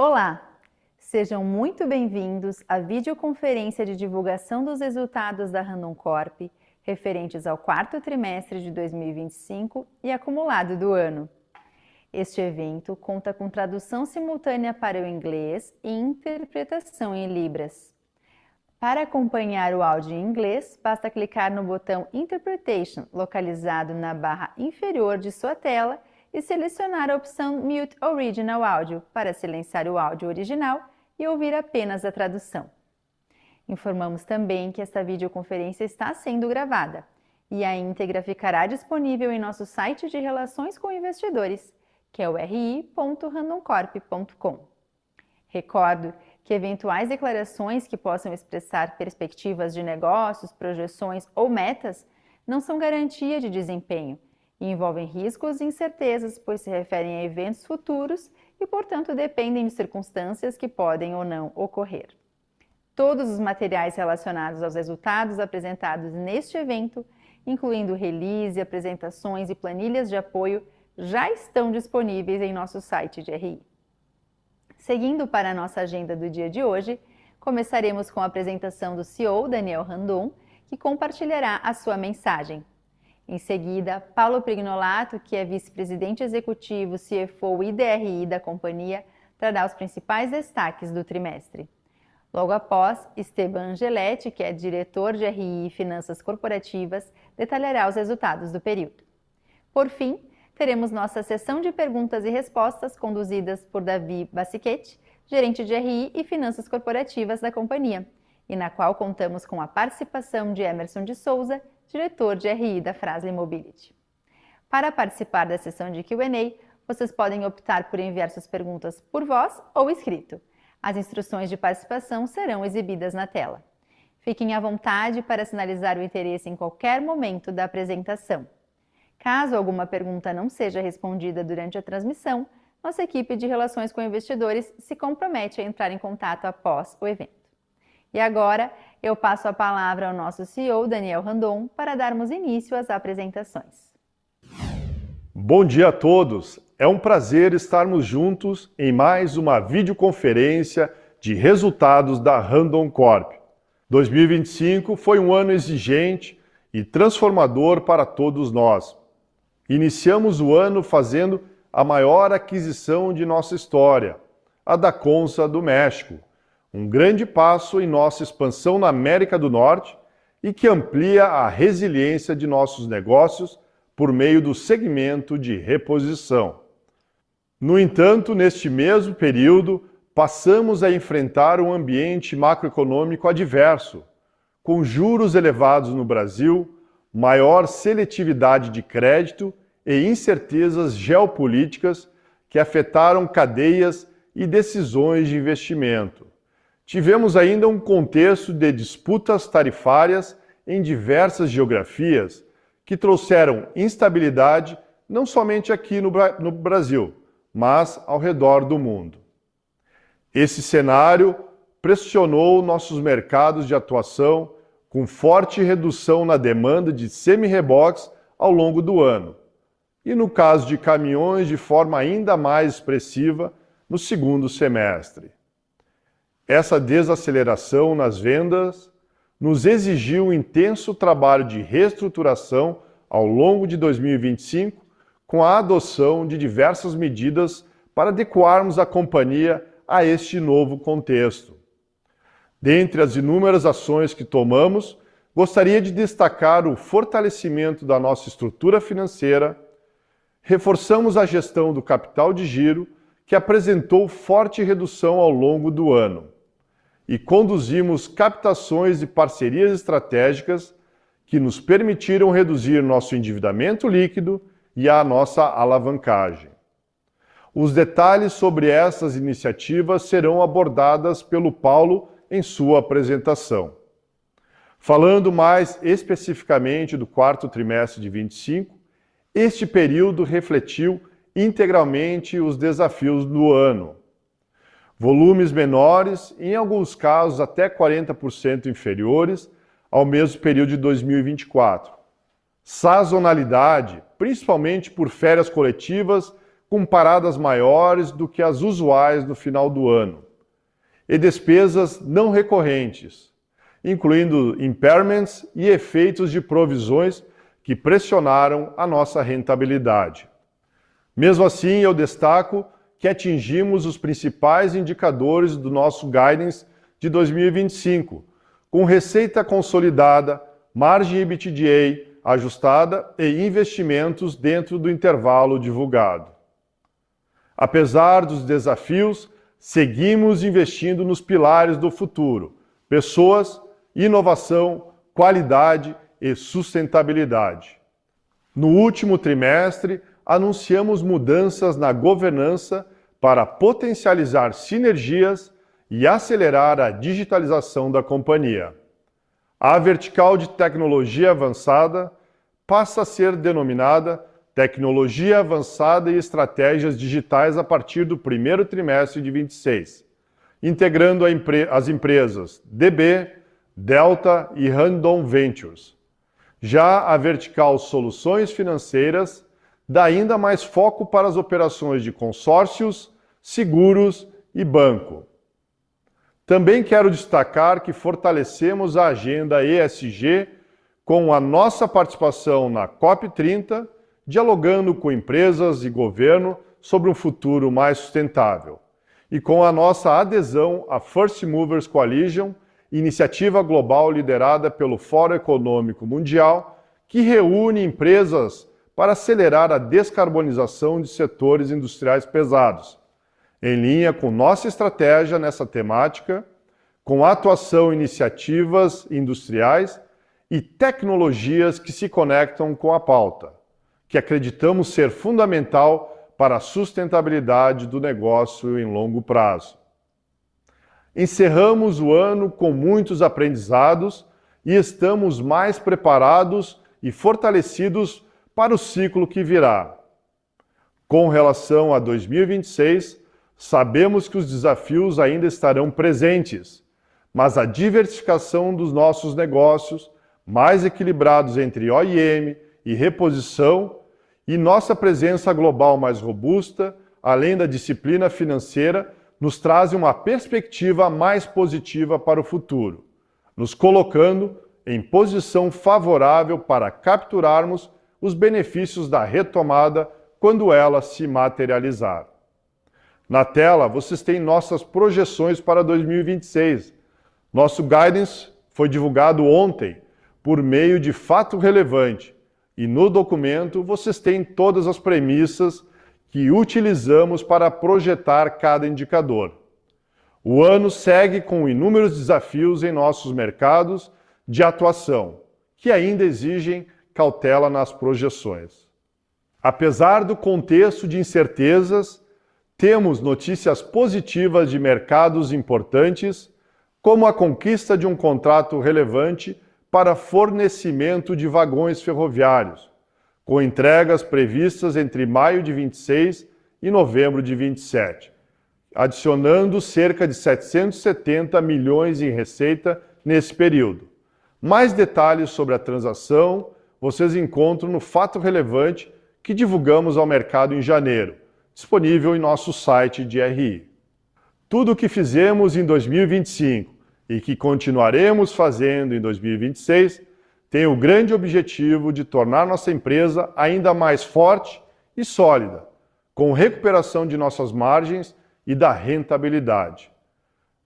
Olá! Sejam muito bem-vindos à videoconferência de divulgação dos resultados da Randon Corp, referentes ao quarto trimestre de 2025 e acumulado do ano. Este evento conta com tradução simultânea para o inglês e interpretação em Libras. Para acompanhar o áudio em inglês, basta clicar no botão Interpretation, localizado na barra inferior de sua tela, e selecionar a opção Mute Original Audio para silenciar o áudio original e ouvir apenas a tradução. Informamos também que esta videoconferência está sendo gravada e a íntegra ficará disponível em nosso site de relações com investidores, que é o ri.randoncorp.com. Recordo que eventuais declarações que possam expressar perspectivas de negócios, projeções ou metas não são garantia de desempenho e envolvem riscos e incertezas, pois se referem a eventos futuros e, portanto, dependem de circunstâncias que podem ou não ocorrer. Todos os materiais relacionados aos resultados apresentados neste evento, incluindo release, apresentações e planilhas de apoio, já estão disponíveis em nosso site de RI. Seguindo para a nossa agenda do dia de hoje, começaremos com a apresentação do CEO Daniel Randon, que compartilhará a sua mensagem. Em seguida, Paulo Prignolato, que é vice-presidente executivo, CFO e DRI da companhia, trará os principais destaques do trimestre. Logo após, Esteban Angeletti, que é diretor de RI e Finanças Corporativas, detalhará os resultados do período. Por fim, teremos nossa sessão de perguntas e respostas conduzidas por Davi Bassichetti, gerente de RI e Finanças Corporativas da companhia, e na qual contamos com a participação de Emerson de Souza, diretor de RI da Fras-le Mobility. Para participar da sessão de Q&A, vocês podem optar por enviar suas perguntas por voz ou escrito. As instruções de participação serão exibidas na tela. Fiquem à vontade para sinalizar o interesse em qualquer momento da apresentação. Caso alguma pergunta não seja respondida durante a transmissão, nossa equipe de relações com investidores se compromete a entrar em contato após o evento. E agora, eu passo a palavra ao nosso CEO, Daniel Randon, para darmos início às apresentações. Bom dia a todos! É um prazer estarmos juntos em mais uma videoconferência de resultados da Randon Corp. 2025 foi um ano exigente e transformador para todos nós. Iniciamos o ano fazendo a maior aquisição de nossa história, a da Consa do México. Um grande passo em nossa expansão na América do Norte e que amplia a resiliência de nossos negócios por meio do segmento de reposição. No entanto, neste mesmo período, passamos a enfrentar um ambiente macroeconômico adverso, com juros elevados no Brasil, maior seletividade de crédito e incertezas geopolíticas que afetaram cadeias e decisões de investimento. Tivemos ainda um contexto de disputas tarifárias em diversas geografias que trouxeram instabilidade não somente aqui no Brasil, mas ao redor do mundo. Esse cenário pressionou nossos mercados de atuação com forte redução na demanda de semi-reboques ao longo do ano, e no caso de caminhões de forma ainda mais expressiva no segundo semestre. Essa desaceleração nas vendas nos exigiu um intenso trabalho de reestruturação ao longo de 2025, com a adoção de diversas medidas para adequarmos a companhia a este novo contexto. Dentre as inúmeras ações que tomamos, gostaria de destacar o fortalecimento da nossa estrutura financeira, reforçamos a gestão do capital de giro, que apresentou forte redução ao longo do ano, e conduzimos captações e parcerias estratégicas que nos permitiram reduzir nosso endividamento líquido e a nossa alavancagem. Os detalhes sobre essas iniciativas serão abordadas pelo Paulo em sua apresentação. Falando mais especificamente do quarto trimestre de 2025, este período refletiu integralmente os desafios do ano. Volumes menores, em alguns casos até 40% inferiores ao mesmo período de 2024. Sazonalidade, principalmente por férias coletivas, com paradas maiores do que as usuais no final do ano, e despesas não recorrentes, incluindo impairments e efeitos de provisões que pressionaram a nossa rentabilidade. Mesmo assim, eu destaco que atingimos os principais indicadores do nosso guidance de 2025, com receita consolidada, margem EBITDA ajustada e investimentos dentro do intervalo divulgado. Apesar dos desafios, seguimos investindo nos pilares do futuro: pessoas, inovação, qualidade e sustentabilidade. No último trimestre, anunciamos mudanças na governança para potencializar sinergias e acelerar a digitalização da companhia. A vertical de tecnologia avançada passa a ser denominada Tecnologia Avançada e Estratégias Digitais a partir do primeiro trimestre de 26, integrando as empresas DB, Delta e Randon Ventures. Já a vertical Soluções Financeiras dá ainda mais foco para as operações de consórcios, seguros e banco. Também quero destacar que fortalecemos a agenda ESG com a nossa participação na COP30, dialogando com empresas e governo sobre um futuro mais sustentável, e com a nossa adesão à First Movers Coalition, iniciativa global liderada pelo Fórum Econômico Mundial, que reúne empresas para acelerar a descarbonização de setores industriais pesados, em linha com nossa estratégia nessa temática, com atuação em iniciativas industriais e tecnologias que se conectam com a pauta, que acreditamos ser fundamental para a sustentabilidade do negócio em longo prazo. Encerramos o ano com muitos aprendizados e estamos mais preparados e fortalecidos para o ciclo que virá. Com relação a 2026, sabemos que os desafios ainda estarão presentes, mas a diversificação dos nossos negócios, mais equilibrados entre OEM e reposição, e nossa presença global mais robusta, além da disciplina financeira, nos trazem uma perspectiva mais positiva para o futuro, nos colocando em posição favorável para capturarmos os benefícios da retomada quando ela se materializar. Na tela, vocês têm nossas projeções para 2026. Nosso guidance foi divulgado ontem por meio de fato relevante e no documento vocês têm todas as premissas que utilizamos para projetar cada indicador. O ano segue com inúmeros desafios em nossos mercados de atuação, que ainda exigem cautela nas projeções. Apesar do contexto de incertezas, temos notícias positivas de mercados importantes, como a conquista de um contrato relevante para fornecimento de vagões ferroviários, com entregas previstas entre maio de 26 e novembro de 27, adicionando cerca de 770 milhões em receita nesse período. Mais detalhes sobre a transação vocês encontram no fato relevante que divulgamos ao mercado em janeiro, disponível em nosso site de RI. Tudo o que fizemos em 2025 e que continuaremos fazendo em 2026 tem o grande objetivo de tornar nossa empresa ainda mais forte e sólida, com recuperação de nossas margens e da rentabilidade.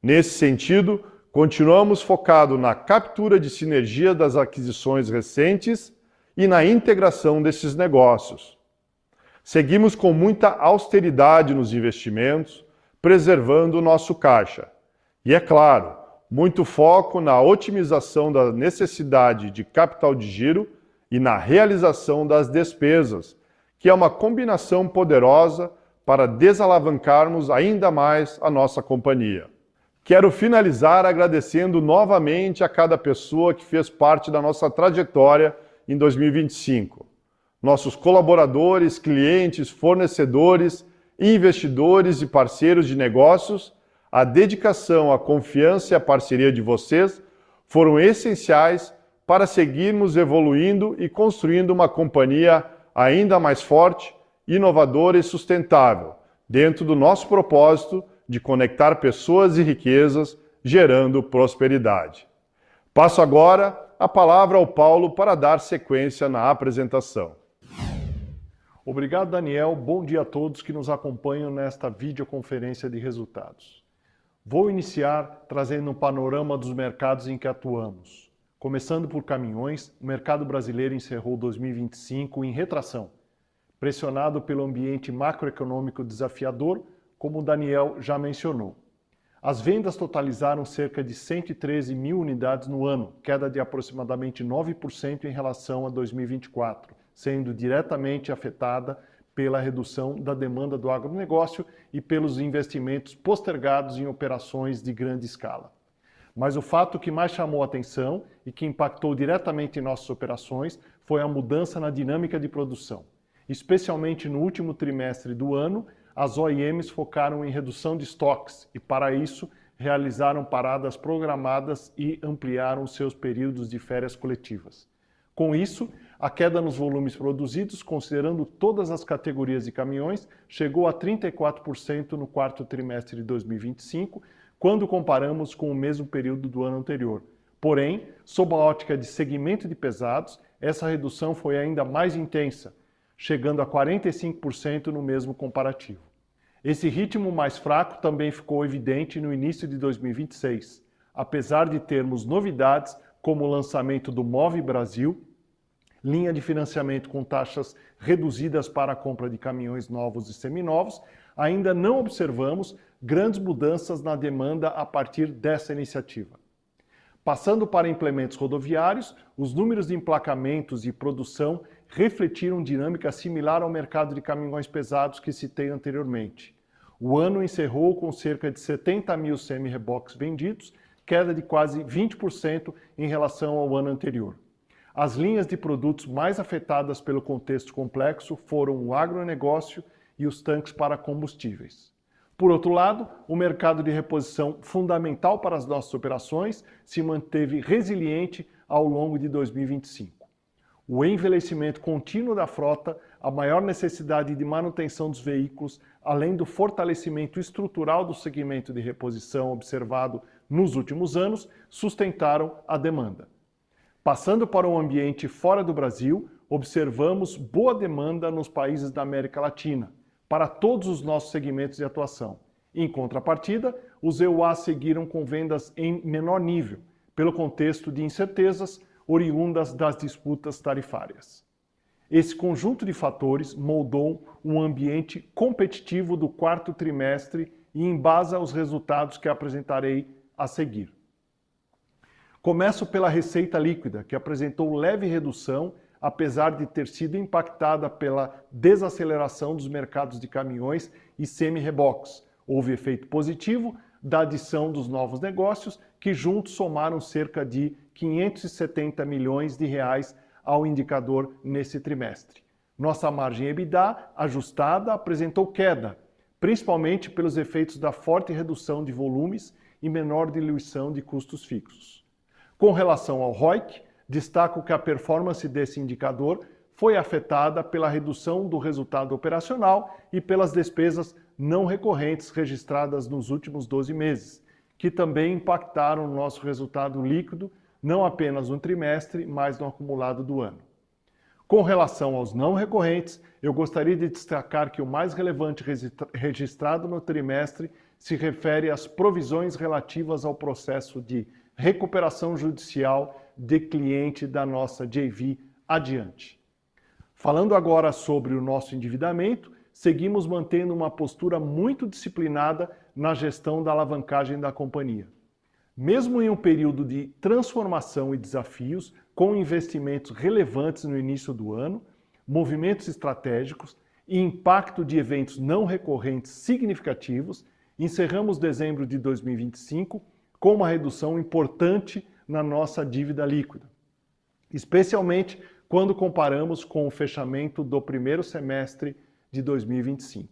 Nesse sentido, continuamos focados na captura de sinergia das aquisições recentes e na integração desses negócios. Seguimos com muita austeridade nos investimentos, preservando o nosso caixa. E, é claro, muito foco na otimização da necessidade de capital de giro e na realização das despesas, que é uma combinação poderosa para desalavancarmos ainda mais a nossa companhia. Quero finalizar agradecendo novamente a cada pessoa que fez parte da nossa trajetória em 2025. Nossos colaboradores, clientes, fornecedores, investidores e parceiros de negócios, a dedicação, a confiança e a parceria de vocês foram essenciais para seguirmos evoluindo e construindo uma companhia ainda mais forte inovadora e sustentável, dentro do nosso propósito de conectar pessoas e riquezas, gerando prosperidade. Passo agora a palavra ao Paulo para dar sequência na apresentação. Obrigado, Daniel. Bom dia a todos que nos acompanham nesta videoconferência de resultados. Vou iniciar trazendo um panorama dos mercados em que atuamos. Começando por caminhões, o mercado brasileiro encerrou 2025 em retração, pressionado pelo ambiente macroeconômico desafiador, como o Daniel já mencionou. As vendas totalizaram cerca de 113 mil unidades no ano, queda de aproximadamente 9% em relação a 2024, sendo diretamente afetada pela redução da demanda do agronegócio e pelos investimentos postergados em operações de grande escala. Mas o fato que mais chamou a atenção e que impactou diretamente em nossas operações foi a mudança na dinâmica de produção. Especialmente no último trimestre do ano, as OEMs focaram em redução de estoques e, para isso, realizaram paradas programadas e ampliaram seus períodos de férias coletivas. Com isso, a queda nos volumes produzidos, considerando todas as categorias de caminhões, chegou a 34% no quarto trimestre de 2025, quando comparamos com o mesmo período do ano anterior. Porém, sob a ótica de segmento de pesados, essa redução foi ainda mais intensa, chegando a 45% no mesmo comparativo. Esse ritmo mais fraco também ficou evidente no início de 2026, apesar de termos novidades como o lançamento do Move Brasil, linha de financiamento com taxas reduzidas para a compra de caminhões novos e seminovos, ainda não observamos grandes mudanças na demanda a partir dessa iniciativa. Passando para implementos rodoviários, os números de emplacamentos e produção refletiram dinâmica similar ao mercado de caminhões pesados que citei anteriormente. O ano encerrou com cerca de 70 mil semi-reboques vendidos, queda de quase 20% em relação ao ano anterior. As linhas de produtos mais afetadas pelo contexto complexo foram o agronegócio e os tanques para combustíveis. Por outro lado, o mercado de reposição, fundamental para as nossas operações, se manteve resiliente ao longo de 2025. O envelhecimento contínuo da frota, a maior necessidade de manutenção dos veículos, além do fortalecimento estrutural do segmento de reposição observado nos últimos anos, sustentaram a demanda. Passando para um ambiente fora do Brasil, observamos boa demanda nos países da América Latina, para todos os nossos segmentos de atuação. Em contrapartida, os EUA seguiram com vendas em menor nível, pelo contexto de incertezas oriundas das disputas tarifárias. Esse conjunto de fatores moldou um ambiente competitivo do quarto trimestre e embasa os resultados que apresentarei a seguir. Começo pela receita líquida, que apresentou leve redução, apesar de ter sido impactada pela desaceleração dos mercados de caminhões e semi-reboques. Houve efeito positivo da adição dos novos negócios, que juntos somaram cerca de 570 milhões de reais ao indicador nesse trimestre. Nossa margem EBITDA ajustada apresentou queda, principalmente pelos efeitos da forte redução de volumes e menor diluição de custos fixos. Com relação ao ROIC, destaco que a performance desse indicador foi afetada pela redução do resultado operacional e pelas despesas não recorrentes registradas nos últimos 12 meses, que também impactaram o nosso resultado líquido, não apenas no trimestre, mas no acumulado do ano. Com relação aos não recorrentes, eu gostaria de destacar que o mais relevante registrado no trimestre se refere às provisões relativas ao processo de recuperação judicial de cliente da nossa JV Adiante. Falando agora sobre o nosso endividamento, seguimos mantendo uma postura muito disciplinada na gestão da alavancagem da companhia. Mesmo em um período de transformação e desafios, com investimentos relevantes no início do ano, movimentos estratégicos e impacto de eventos não recorrentes significativos, encerramos dezembro de 2025 com uma redução importante na nossa dívida líquida, especialmente quando comparamos com o fechamento do primeiro semestre de 2025.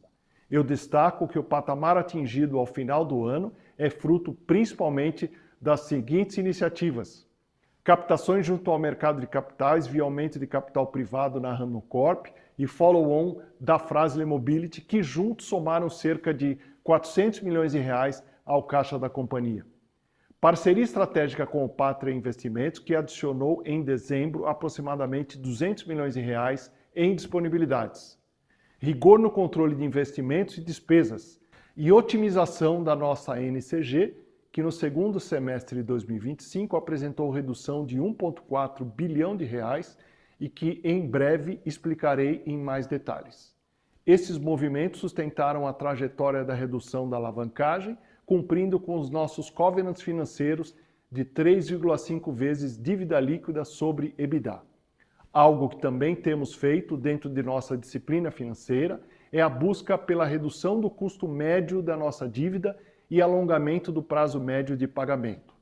Eu destaco que o patamar atingido ao final do ano é fruto principalmente das seguintes iniciativas: captações junto ao mercado de capitais via aumento de capital privado na Randon Corp e follow-on da Fras-le Mobility, que juntos somaram cerca de 400 milhões de reais ao caixa da companhia. Parceria estratégica com o Pátria Investimentos, que adicionou em dezembro aproximadamente 200 milhões de reais em disponibilidades. Rigor no controle de investimentos e despesas e otimização da nossa NCG, que no segundo semestre de 2025 apresentou redução de 1,4 bilhão de reais e que em breve explicarei em mais detalhes. Esses movimentos sustentaram a trajetória da redução da alavancagem, cumprindo com os nossos covenants financeiros de 3,5 vezes dívida líquida sobre EBITDA. Algo que também temos feito dentro de nossa disciplina financeira é a busca pela redução do custo médio da nossa dívida e alongamento do prazo médio de pagamento.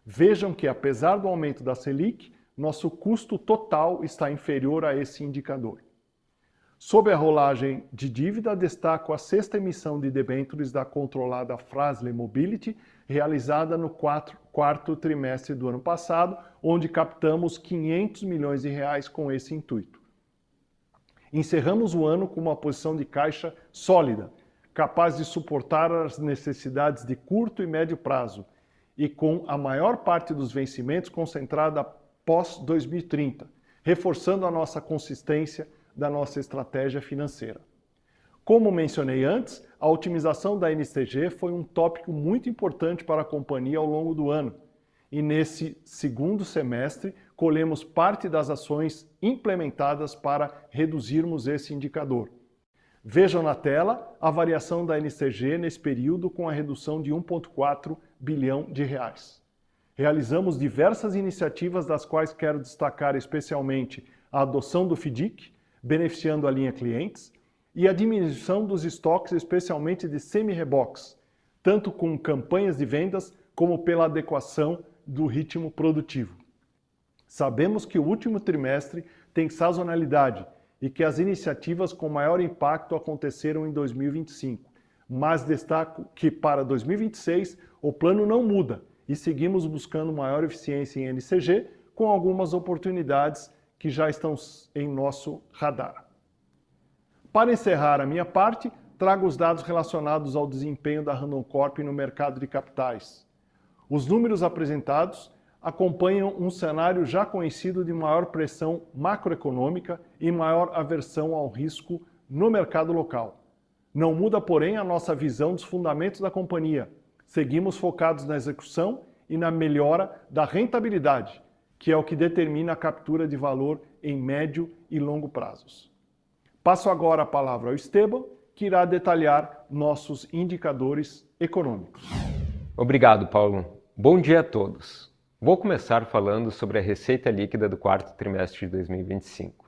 Vejam que, apesar do aumento da Selic, nosso custo total está inferior a esse indicador. Sob a rolagem de dívida, destaco a sexta emissão de debêntures da controlada Fras-le Mobility, realizada no quarto trimestre do ano passado, onde captamos 500 milhões de reais com esse intuito. Encerramos o ano com uma posição de caixa sólida, capaz de suportar as necessidades de curto e médio prazo, e com a maior parte dos vencimentos concentrada pós-2030, reforçando a nossa consistência da nossa estratégia financeira. Como mencionei antes, a otimização da NCG foi um tópico muito importante para a companhia ao longo do ano, e nesse segundo semestre colhemos parte das ações implementadas para reduzirmos esse indicador. Vejam na tela a variação da NCG nesse período com a redução de 1,4 bilhão de reais. Realizamos diversas iniciativas, das quais quero destacar especialmente a adoção do FDIC, beneficiando a linha clientes, e a diminuição dos estoques, especialmente de semi-reboques, tanto com campanhas de vendas como pela adequação do ritmo produtivo. Sabemos que o último trimestre tem sazonalidade e que as iniciativas com maior impacto aconteceram em 2025, mas destaco que para 2026 o plano não muda e seguimos buscando maior eficiência em NCG com algumas oportunidades que já estão em nosso radar. Para encerrar a minha parte, trago os dados relacionados ao desempenho da Randon Corp no mercado de capitais. Os números apresentados acompanham um cenário já conhecido de maior pressão macroeconômica e maior aversão ao risco no mercado local. Não muda, porém, a nossa visão dos fundamentos da companhia. Seguimos focados na execução e na melhora da rentabilidade, que é o que determina a captura de valor em médio e longo prazos. Passo agora a palavra ao Esteban, que irá detalhar nossos indicadores econômicos. Obrigado, Paulo. Bom dia a todos. Vou começar falando sobre a receita líquida do quarto trimestre de 2025.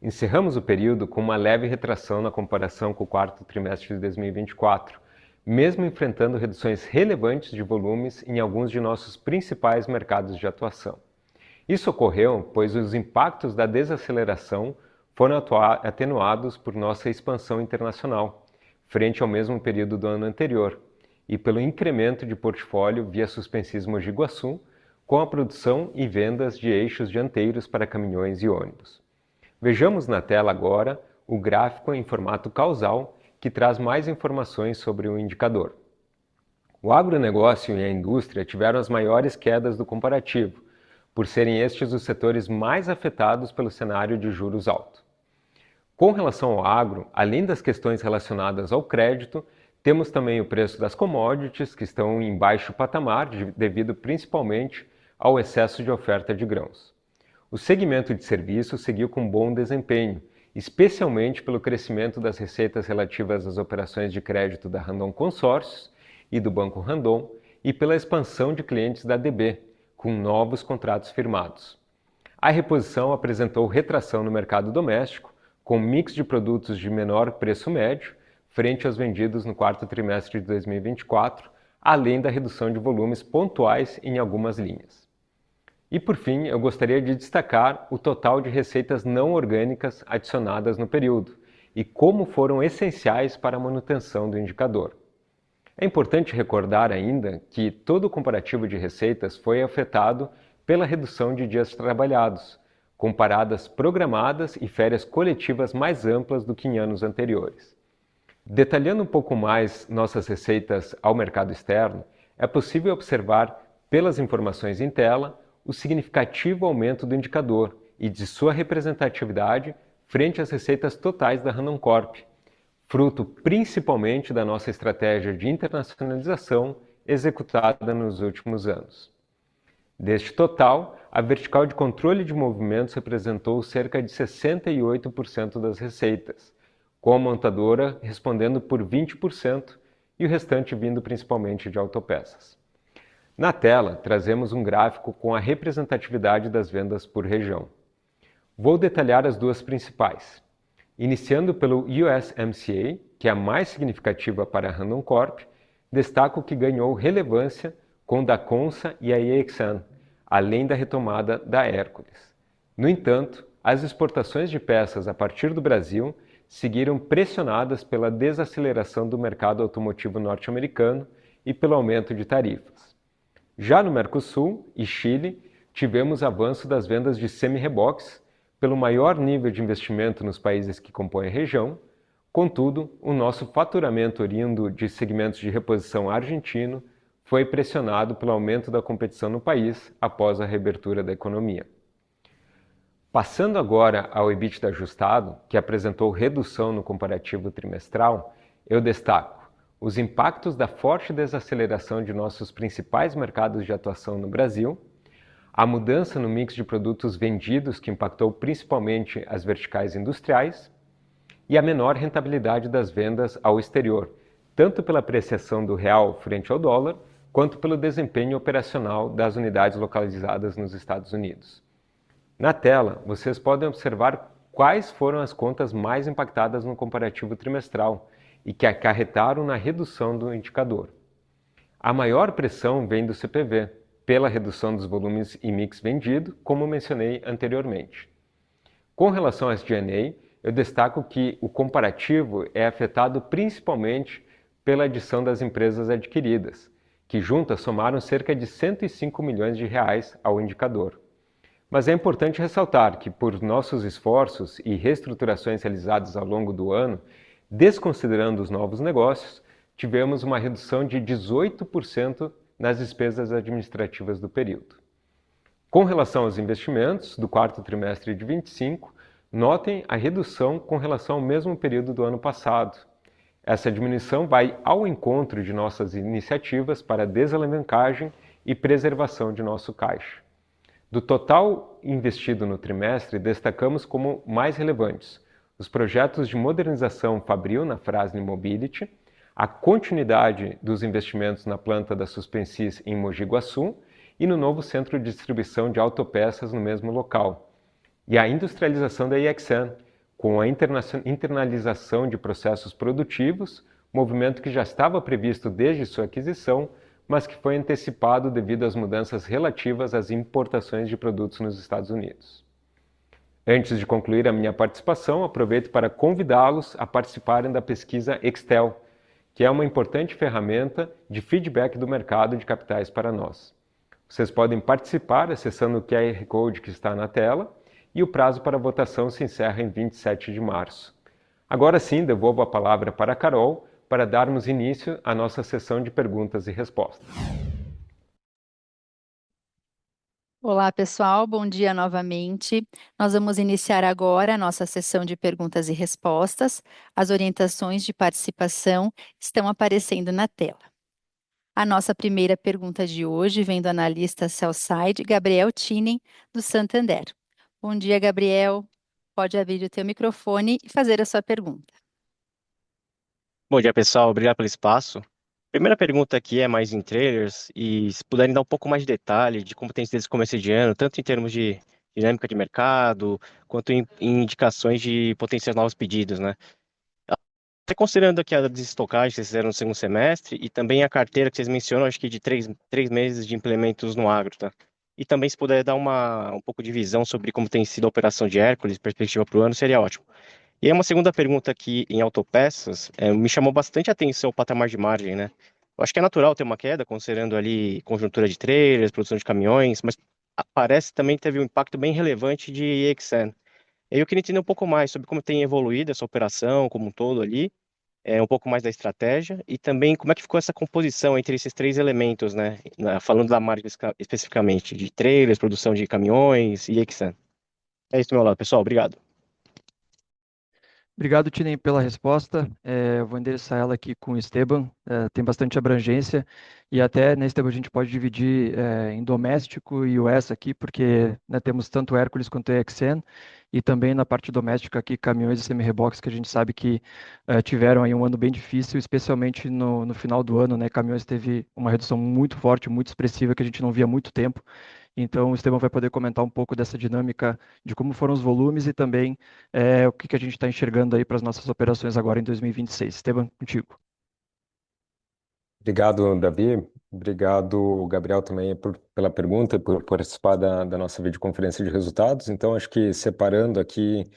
Encerramos o período com uma leve retração na comparação com o quarto trimestre de 2024, mesmo enfrentando reduções relevantes de volumes em alguns de nossos principais mercados de atuação. Isso ocorreu pois os impactos da desaceleração foram atenuados por nossa expansão internacional, frente ao mesmo período do ano anterior, e pelo incremento de portfólio via Suspensys Mogi Guaçu, com a produção e vendas de eixos dianteiros para caminhões e ônibus. Vejamos na tela agora o gráfico em formato causal, que traz mais informações sobre o indicador. O agronegócio e a indústria tiveram as maiores quedas do comparativo, por serem estes os setores mais afetados pelo cenário de juros alto. Com relação ao agro, além das questões relacionadas ao crédito, temos também o preço das commodities, que estão em baixo patamar, devido principalmente ao excesso de oferta de grãos. O segmento de serviços seguiu com bom desempenho, especialmente pelo crescimento das receitas relativas às operações de crédito da Randon Consórcios e do Banco Randon e pela expansão de clientes da DB, com novos contratos firmados. A reposição apresentou retração no mercado doméstico, com mix de produtos de menor preço médio, frente aos vendidos no quarto trimestre de 2024, além da redução de volumes pontuais em algumas linhas. E por fim, eu gostaria de destacar o total de receitas não orgânicas adicionadas no período e como foram essenciais para a manutenção do indicador. É importante recordar ainda que todo o comparativo de receitas foi afetado pela redução de dias trabalhados, com paradas programadas e férias coletivas mais amplas do que em anos anteriores. Detalhando um pouco mais nossas receitas ao mercado externo, é possível observar, pelas informações em tela, o significativo aumento do indicador e de sua representatividade frente às receitas totais da Randon Corp, fruto principalmente da nossa estratégia de internacionalização executada nos últimos anos. Deste total, a vertical de controle de movimentos representou cerca de 68% das receitas, com a montadora respondendo por 20% e o restante vindo principalmente de autopeças. Na tela, trazemos um gráfico com a representatividade das vendas por região. Vou detalhar as duas principais. Iniciando pelo USMCA, que é a mais significativa para a Randon Corp, destaco que ganhou relevância com da Consa e a EXAN, além da retomada da Hércules. No entanto, as exportações de peças a partir do Brasil seguiram pressionadas pela desaceleração do mercado automotivo norte-americano e pelo aumento de tarifas. Já no Mercosul e Chile, tivemos avanço das vendas de semi-reboques pelo maior nível de investimento nos países que compõem a região. Contudo, o nosso faturamento oriundo de segmentos de reposição argentino foi pressionado pelo aumento da competição no país após a reabertura da economia. Passando agora ao EBITDA ajustado, que apresentou redução no comparativo trimestral, eu destaco os impactos da forte desaceleração de nossos principais mercados de atuação no Brasil, a mudança no mix de produtos vendidos, que impactou principalmente as verticais industriais, e a menor rentabilidade das vendas ao exterior, tanto pela apreciação do real frente ao dólar, quanto pelo desempenho operacional das unidades localizadas nos Estados Unidos. Na tela, vocês podem observar quais foram as contas mais impactadas no comparativo trimestral e que acarretaram na redução do indicador. A maior pressão vem do CPV, pela redução dos volumes e mix vendido, como mencionei anteriormente. Com relação a SG&A, eu destaco que o comparativo é afetado principalmente pela adição das empresas adquiridas, que juntas somaram cerca de 105 milhões de reais ao indicador. Mas é importante ressaltar que, por nossos esforços e reestruturações realizadas ao longo do ano, desconsiderando os novos negócios, tivemos uma redução de 18% nas despesas administrativas do período. Com relação aos investimentos do quarto trimestre de 25, notem a redução com relação ao mesmo período do ano passado. Essa diminuição vai ao encontro de nossas iniciativas para desalavancagem e preservação de nosso caixa. Do total investido no trimestre, destacamos como mais relevantes os projetos de modernização Fabril na Fras-le Mobility, a continuidade dos investimentos na planta da Suspensis em Mogi Guaçu e no novo centro de distribuição de autopeças no mesmo local, e a industrialização da IXAN, com a internalização de processos produtivos, movimento que já estava previsto desde sua aquisição, mas que foi antecipado devido às mudanças relativas às importações de produtos nos Estados Unidos. Antes de concluir a minha participação, aproveito para convidá-los a participarem da pesquisa Extel, que é uma importante ferramenta de feedback do mercado de capitais para nós. Vocês podem participar acessando o QR Code que está na tela e o prazo para votação se encerra em 27 de março. Agora sim, devolvo a palavra para a Carol para darmos início à nossa sessão de perguntas e respostas. Olá, pessoal, bom dia novamente. Nós vamos iniciar agora a nossa sessão de perguntas e respostas. As orientações de participação estão aparecendo na tela. A nossa primeira pergunta de hoje vem do analista sell-side Gabriel Tinen, do Santander. Bom dia, Gabriel. Pode abrir o teu microfone e fazer a sua pergunta. Bom dia, pessoal. Obrigado pelo espaço. Primeira pergunta aqui é mais em trailers e se puderem dar um pouco mais de detalhe de como tem sido esse começo de ano, tanto em termos de dinâmica de mercado, quanto em indicações de potenciais novos pedidos, né? Até considerando aqui a desestocagem que vocês fizeram no segundo semestre e também a carteira que vocês mencionam, acho que de três meses de implementos no agro, tá? E também se puder dar um pouco de visão sobre como tem sido a operação de Hércules, perspectiva para o ano, seria ótimo. E aí uma segunda pergunta aqui em autopeças, me chamou bastante a atenção o patamar de margem, né? Eu acho que é natural ter uma queda, considerando ali conjuntura de trailers, produção de caminhões, mas parece também que teve um impacto bem relevante de EXN. Eu queria entender um pouco mais sobre como tem evoluído essa operação como um todo ali, um pouco mais da estratégia e também como é que ficou essa composição entre esses três elementos, né? Falando da marca especificamente, de trailers, produção de caminhões e EXN. É isso do meu lado, pessoal. Obrigado. Obrigado, Tinem, pela resposta. Eu vou endereçar ela aqui com o Esteban. Tem bastante abrangência e até, né, Esteban, a gente pode dividir em doméstico e US aqui, porque, né, temos tanto Hércules quanto EXN e também na parte doméstica aqui, caminhões e semi-reboques, que a gente sabe que tiveram aí um ano bem difícil, especialmente no final do ano, né? Caminhões teve uma redução muito forte, muito expressiva, que a gente não via há muito tempo. Então, o Esteban vai poder comentar um pouco dessa dinâmica de como foram os volumes e também o que que a gente está enxergando aí para as nossas operações agora em 2026. Esteban, contigo. Obrigado, Davi. Obrigado, Gabriel, também pela pergunta e por participar da nossa videoconferência de resultados. Então, acho que separando aqui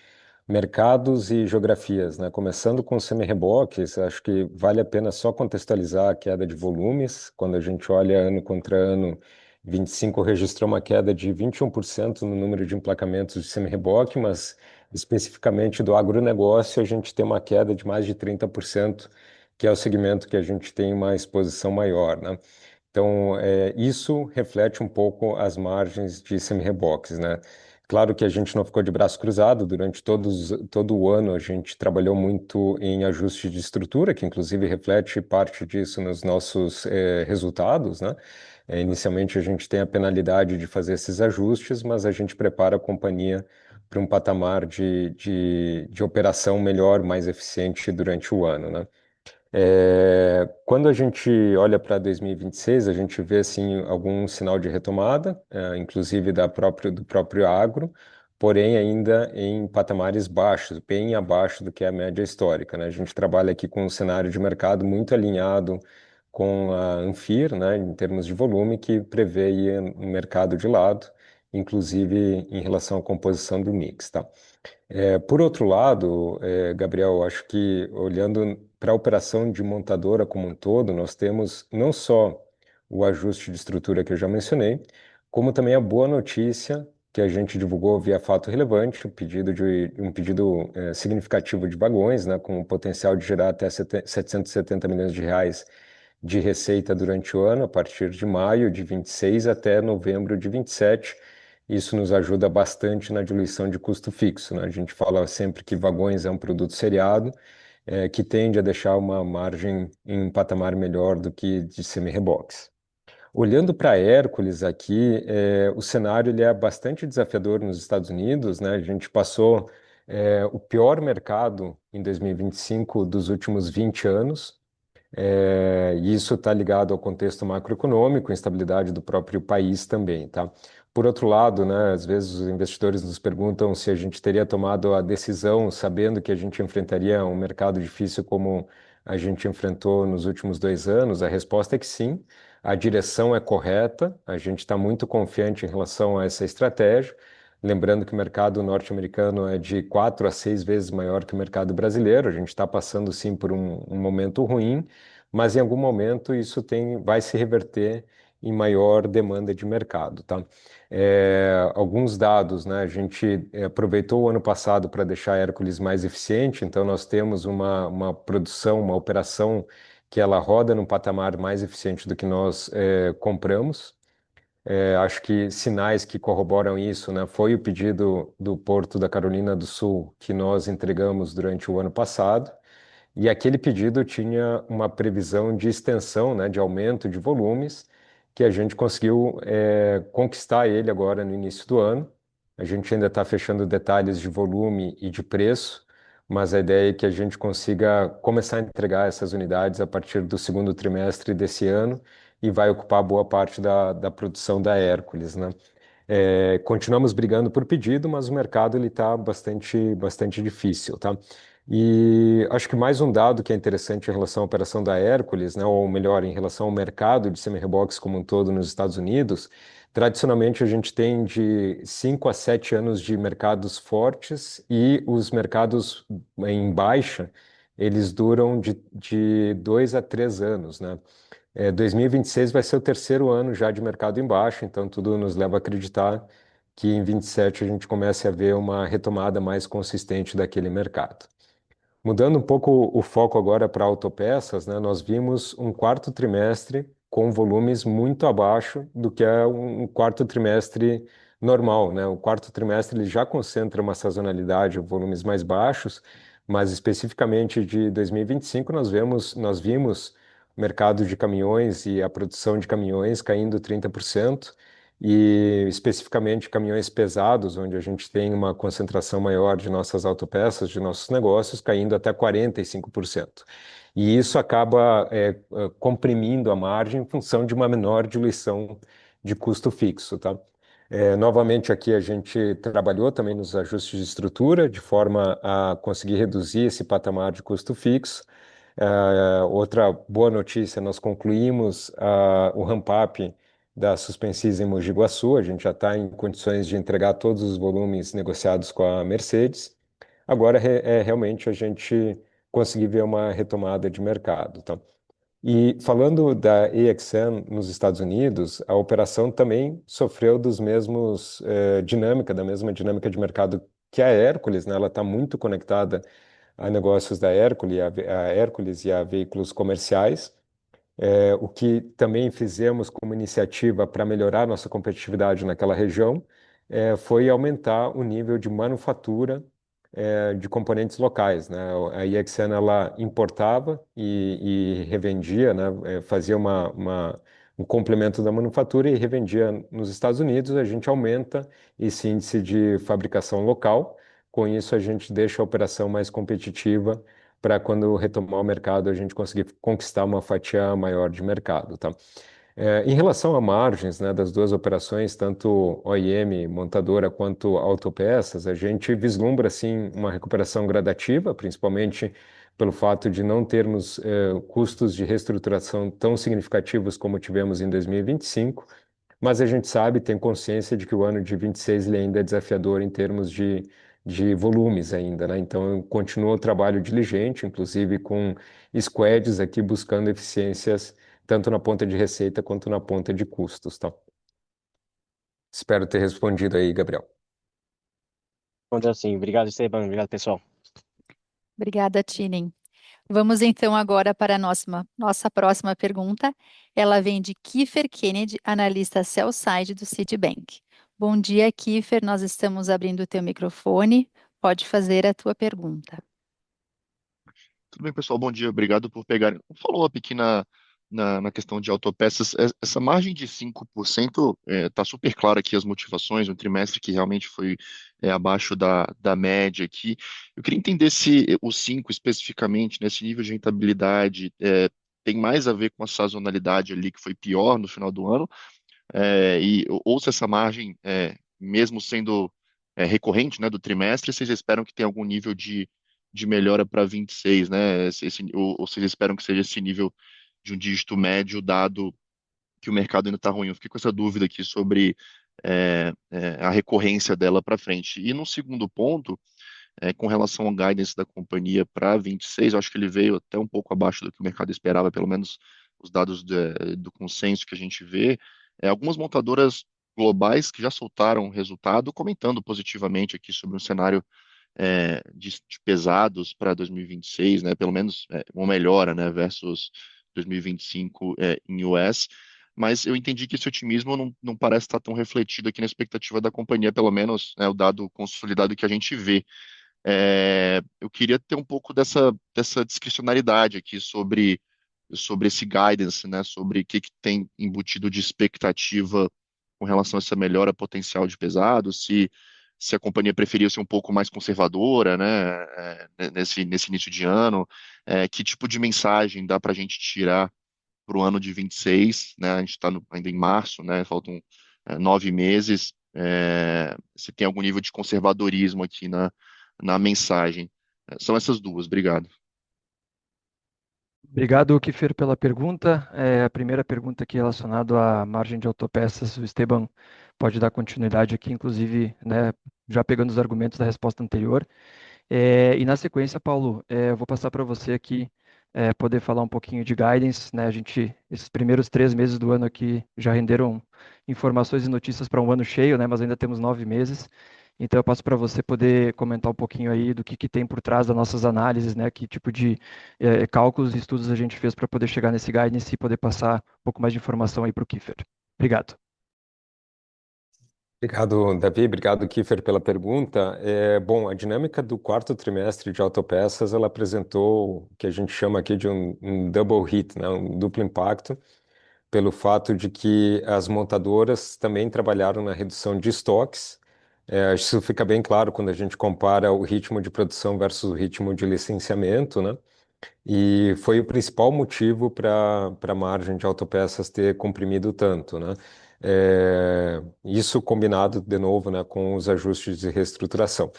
mercados e geografias, né? Começando com semi-reboques, acho que vale a pena só contextualizar a queda de volumes. Quando a gente olha ano contra ano, 25 registrou uma queda de 21% no número de emplacamentos de semi-reboque, mas especificamente do agronegócio, a gente tem uma queda de mais de 30%, que é o segmento que a gente tem uma exposição maior, né? Então, isso reflete um pouco as margens de semi-reboques, né? Claro que a gente não ficou de braço cruzado, durante todo o ano a gente trabalhou muito em ajuste de estrutura, que inclusive reflete parte disso nos nossos resultados, né? Inicialmente a gente tem a penalidade de fazer esses ajustes, mas a gente prepara a companhia para um patamar de operação melhor, mais eficiente durante o ano, né? Quando a gente olha para 2026, a gente vê assim algum sinal de retomada, inclusive do próprio agro, porém ainda em patamares baixos, bem abaixo do que é a média histórica, né? A gente trabalha aqui com um cenário de mercado muito alinhado com a Anfir, né, em termos de volume, que prevê aí um mercado de lado, inclusive em relação à composição do mix, tá? Por outro lado, Gabriel, acho que olhando para a operação de montadora como um todo, nós temos não só o ajuste de estrutura que eu já mencionei, como também a boa notícia que a gente divulgou via fato relevante, um pedido significativo de vagões, né, com o potencial de gerar até 770 milhões de reais de receita durante o ano, a partir de maio de 26 até novembro de 27. Isso nos ajuda bastante na diluição de custo fixo, né? A gente fala sempre que vagões é um produto seriado, que tende a deixar uma margem em um patamar melhor do que de semi-reboques. Olhando para Hércules aqui, o cenário ele é bastante desafiador nos Estados Unidos, né? A gente passou o pior mercado em 2025 dos últimos 20 anos, e isso está ligado ao contexto macroeconômico, instabilidade do próprio país também, tá? Por outro lado, né, às vezes os investidores nos perguntam se a gente teria tomado a decisão sabendo que a gente enfrentaria um mercado difícil como a gente enfrentou nos últimos 2 anos. A resposta é que sim, a direção é correta, a gente está muito confiante em relação a essa estratégia. Lembrando que o mercado norte-americano é de 4 a 6 vezes maior que o mercado brasileiro. A gente está passando sim por um momento ruim, mas em algum momento isso vai se reverter em maior demanda de mercado, tá? Alguns dados, né? A gente aproveitou o ano passado para deixar a Hércules mais eficiente, então nós temos uma produção, uma operação que ela roda num patamar mais eficiente do que nós compramos. Acho que sinais que corroboram isso, né, foi o pedido do Porto da Carolina do Sul que nós entregamos durante o ano passado, e aquele pedido tinha uma previsão de extensão, né, de aumento de volumes, que a gente conseguiu conquistar ele agora no início do ano. A gente ainda está fechando detalhes de volume e de preço, mas a ideia é que a gente consiga começar a entregar essas unidades a partir do segundo trimestre desse ano e vai ocupar boa parte da produção da Hércules, né? Continuamos brigando por pedido, mas o mercado ele está bastante difícil, tá? E acho que mais um dado que é interessante em relação à operação da Hércules, né, ou melhor, em relação ao mercado de semi-reboques como um todo nos Estados Unidos, tradicionalmente a gente tem de 5 a 7 anos de mercados fortes e os mercados em baixa eles duram de 2 a 3 anos, né? 2026 vai ser o terceiro ano já de mercado em baixa, então tudo nos leva a acreditar que em 27 a gente comece a ver uma retomada mais consistente daquele mercado. Mudando um pouco o foco agora para autopeças, né, nós vimos um quarto trimestre com volumes muito abaixo do que é um quarto trimestre normal, né? O quarto trimestre ele já concentra uma sazonalidade, volumes mais baixos, mas especificamente de 2025 nós vimos o mercado de caminhões e a produção de caminhões caindo 30%, e especificamente caminhões pesados, onde a gente tem uma concentração maior de nossas autopeças, de nossos negócios, caindo até 45%. E isso acaba comprimindo a margem em função de uma menor diluição de custo fixo, tá? Novamente aqui a gente trabalhou também nos ajustes de estrutura, de forma a conseguir reduzir esse patamar de custo fixo. Outra boa notícia, nós concluímos o ramp-up da Suspensys em Mogi Guaçu. A gente já está em condições de entregar todos os volumes negociados com a Mercedes. Agora é realmente a gente conseguir ver uma retomada de mercado, tá? E falando da AXN nos Estados Unidos, a operação também sofreu da mesma dinâmica de mercado que a Hércules, né? Ela está muito conectada a negócios da Hércules, a Hércules e a veículos comerciais. O que também fizemos como iniciativa para melhorar nossa competitividade naquela região foi aumentar o nível de manufatura de componentes locais, né? A IXN ela importava e revendia, né? Fazia um complemento da manufatura e revendia nos Estados Unidos. A gente aumenta esse índice de fabricação local. Com isso, a gente deixa a operação mais competitiva para quando retomar o mercado a gente conseguir conquistar uma fatia maior de mercado, tá? Em relação a margens, né, das duas operações, tanto OEM, montadora, quanto autopeças, a gente vislumbra, sim, uma recuperação gradativa, principalmente pelo fato de não termos custos de reestruturação tão significativos como tivemos em 2025, mas a gente sabe, tem consciência de que o ano de 26 ele ainda é desafiador em termos de volumes ainda, né? Então, continua o trabalho diligente, inclusive com squads aqui buscando eficiências tanto na ponta de receita quanto na ponta de custos, tá? Espero ter respondido aí, Gabriel. Então, assim, obrigado, Esteban. Obrigado, pessoal. Obrigada, Tinen. Vamos então agora para a nossa próxima pergunta. Ela vem de Kiefer Kennedy, analista sell-side do Citibank. Bom dia, Kiefer. Nós estamos abrindo o teu microfone. Pode fazer a tua pergunta. Tudo bem, pessoal? Bom dia. Obrigado por pegarem um follow-up aqui na questão de autopeças. Essa margem de 5% está super claro aqui as motivações, um trimestre que realmente foi abaixo da média aqui. Eu queria entender se o 5 especificamente, nesse nível de rentabilidade, tem mais a ver com a sazonalidade ali que foi pior no final do ano, ou se essa margem, mesmo sendo recorrente, né, do trimestre, vocês esperam que tenha algum nível de melhora para 26, né? Ou vocês esperam que seja esse nível de um dígito médio, dado que o mercado ainda está ruim? Eu fiquei com essa dúvida aqui sobre a recorrência dela para frente. E no segundo ponto, com relação ao guidance da companhia para 26, eu acho que ele veio até um pouco abaixo do que o mercado esperava, pelo menos os dados do consenso que a gente vê. Algumas montadoras globais que já soltaram resultado, comentando positivamente aqui sobre um cenário de pesados para 2026, né? Pelo menos uma melhora, né? Versus 2025 em US. Mas eu entendi que esse otimismo não parece estar tão refletido aqui na expectativa da companhia, pelo menos o dado consolidado que a gente vê. Eu queria ter um pouco dessa discricionariedade aqui sobre esse guidance, né? Sobre o que tem embutido de expectativa com relação a essa melhora potencial de pesado, se a companhia preferia ser um pouco mais conservadora, né, nesse início de ano, que tipo de mensagem dá para a gente tirar para o ano de 26, né, a gente está ainda em março, né, faltam 9 meses, se tem algum nível de conservadorismo aqui na mensagem. São essas duas, obrigado. Obrigado, Kiefer, pela pergunta. A primeira pergunta aqui relacionada à margem de autopeças, o Esteban pode dar continuidade aqui, inclusive, né, já pegando os argumentos da resposta anterior. E na sequência, Paulo, eu vou passar para você aqui poder falar um pouquinho de guidance, né? Esses primeiros 3 meses do ano aqui já renderam informações e notícias para um ano cheio, né? Mas ainda temos 9 meses. Então eu passo para você poder comentar um pouquinho aí do que tem por trás das nossas análises, né? Que tipo de cálculos e estudos a gente fez para poder chegar nesse guidance e poder passar um pouco mais de informação aí para o Kiefer. Obrigado. Obrigado, Davi. Obrigado, Kiefer, pela pergunta. Bom, a dinâmica do quarto trimestre de autopeças, ela apresentou o que a gente chama aqui de um double hit, né? Um duplo impacto, pelo fato de que as montadoras também trabalharam na redução de estoques. Isso fica bem claro quando a gente compara o ritmo de produção versus o ritmo de licenciamento, né? E foi o principal motivo para a margem de autopeças ter comprimido tanto, né? Isso combinado, de novo, né, com os ajustes de reestruturação.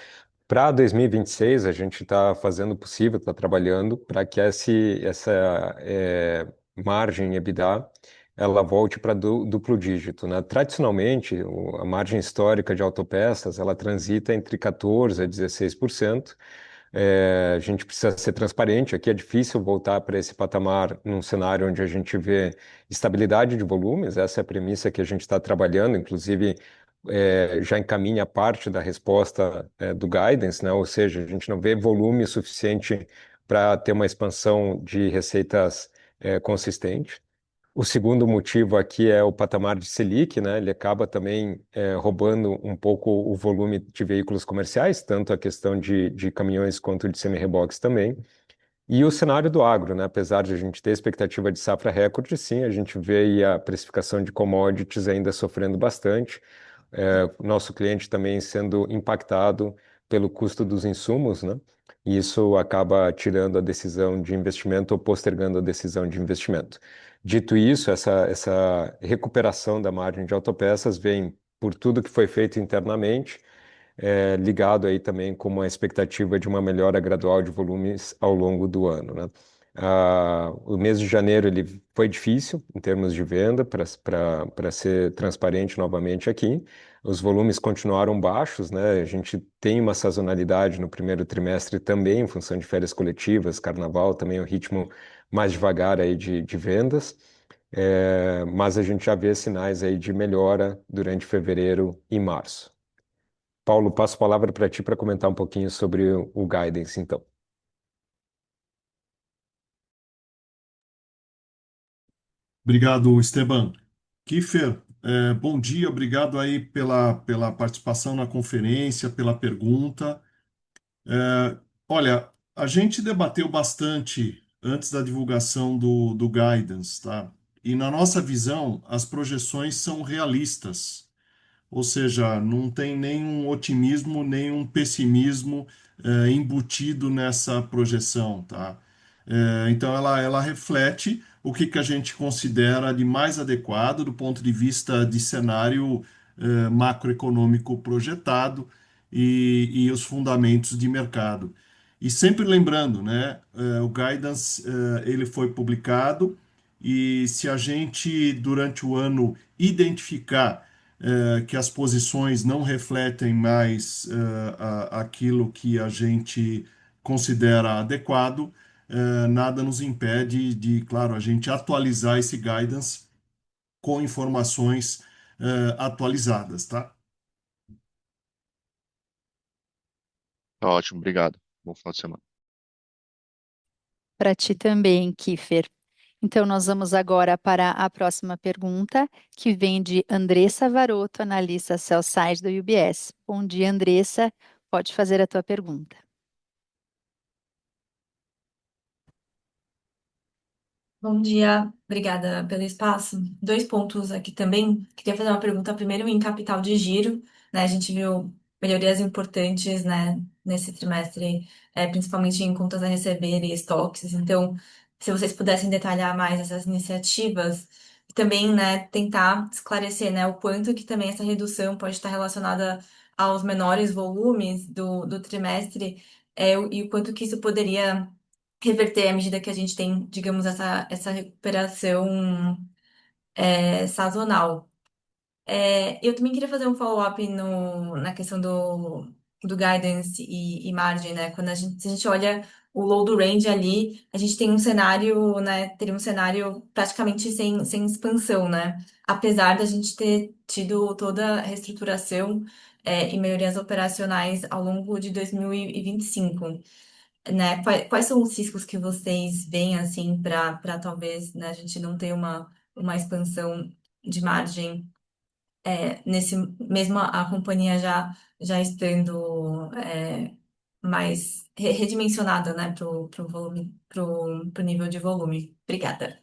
Para 2026, a gente está fazendo o possível, está trabalhando para que essa margem EBITDA ela volte para duplo dígito, né? Tradicionalmente, a margem histórica de autopeças ela transita entre 14% a 16%. A gente precisa ser transparente. Aqui é difícil voltar para esse patamar num cenário onde a gente vê estabilidade de volumes. Essa é a premissa que a gente está trabalhando, inclusive já encaminha parte da resposta do guidance, né? Ou seja, a gente não vê volume suficiente para ter uma expansão de receitas consistente. O segundo motivo aqui é o patamar de Selic, né? Ele acaba também roubando um pouco o volume de veículos comerciais, tanto a questão de caminhões quanto de semi-reboques também. E o cenário do agro, né? Apesar de a gente ter expectativa de safra recorde, sim, a gente vê aí a precificação de commodities ainda sofrendo bastante. O nosso cliente também sendo impactado pelo custo dos insumos, né? E isso acaba tirando a decisão de investimento ou postergando a decisão de investimento. Dito isso, essa recuperação da margem de autopeças vem por tudo que foi feito internamente, ligado aí também com uma expectativa de uma melhora gradual de volumes ao longo do ano, né? O mês de janeiro ele foi difícil em termos de venda, para ser transparente novamente aqui. Os volumes continuaram baixos, né? A gente tem uma sazonalidade no primeiro trimestre também, em função de férias coletivas, carnaval, também o ritmo mais devagar aí de vendas. Mas a gente já vê sinais aí de melhora durante fevereiro e março. Paulo, passo a palavra para ti para comentar um pouquinho sobre o guidance, então. Obrigado, Esteban. Kiefer, bom dia, obrigado aí pela participação na conferência, pela pergunta. É, Olha, a gente debateu bastante antes da divulgação do guidance, tá? E na nossa visão, as projeções são realistas. Ou seja, não tem nenhum otimismo, nenhum pessimismo embutido nessa projeção, tá? Então ela reflete o que a gente considera de mais adequado do ponto de vista de cenário macroeconômico projetado e os fundamentos de mercado. E sempre lembrando, né, o guidance ele foi publicado e se a gente durante o ano identificar que as posições não refletem mais aquilo que a gente considera adequado, nada nos impede de, claro, a gente atualizar esse guidance com informações atualizadas, tá? Tá ótimo, obrigado. Bom final de semana. Para ti também, Kiefer. Então, nós vamos agora para a próxima pergunta, que vem de Andressa Varoto, analista sell-side do UBS. Bom dia, Andressa. Pode fazer a tua pergunta. Bom dia, obrigada pelo espaço. Dois pontos aqui também. Queria fazer uma pergunta primeiro em capital de giro, né? A gente viu melhorias importantes, né, nesse trimestre, principalmente em contas a receber e estoques. Então, se vocês pudessem detalhar mais essas iniciativas e também, né, tentar esclarecer, né, o quanto que também essa redução pode estar relacionada aos menores volumes do trimestre, e o quanto que isso poderia reverter à medida que a gente tem, digamos, essa recuperação sazonal. Eu também queria fazer um follow-up na questão do guidance e margem, né? Quando se a gente olha o low do range ali, a gente tem um cenário, né? Teria um cenário praticamente sem expansão, né? Apesar da gente ter tido toda a reestruturação, e melhorias operacionais ao longo de 2025, né? Quais são os riscos que vocês veem, assim, para talvez, né, a gente não ter uma expansão de margem, nesse mesmo a companhia já estando, mais redimensionada, né, pro volume, pro nível de volume? Obrigada.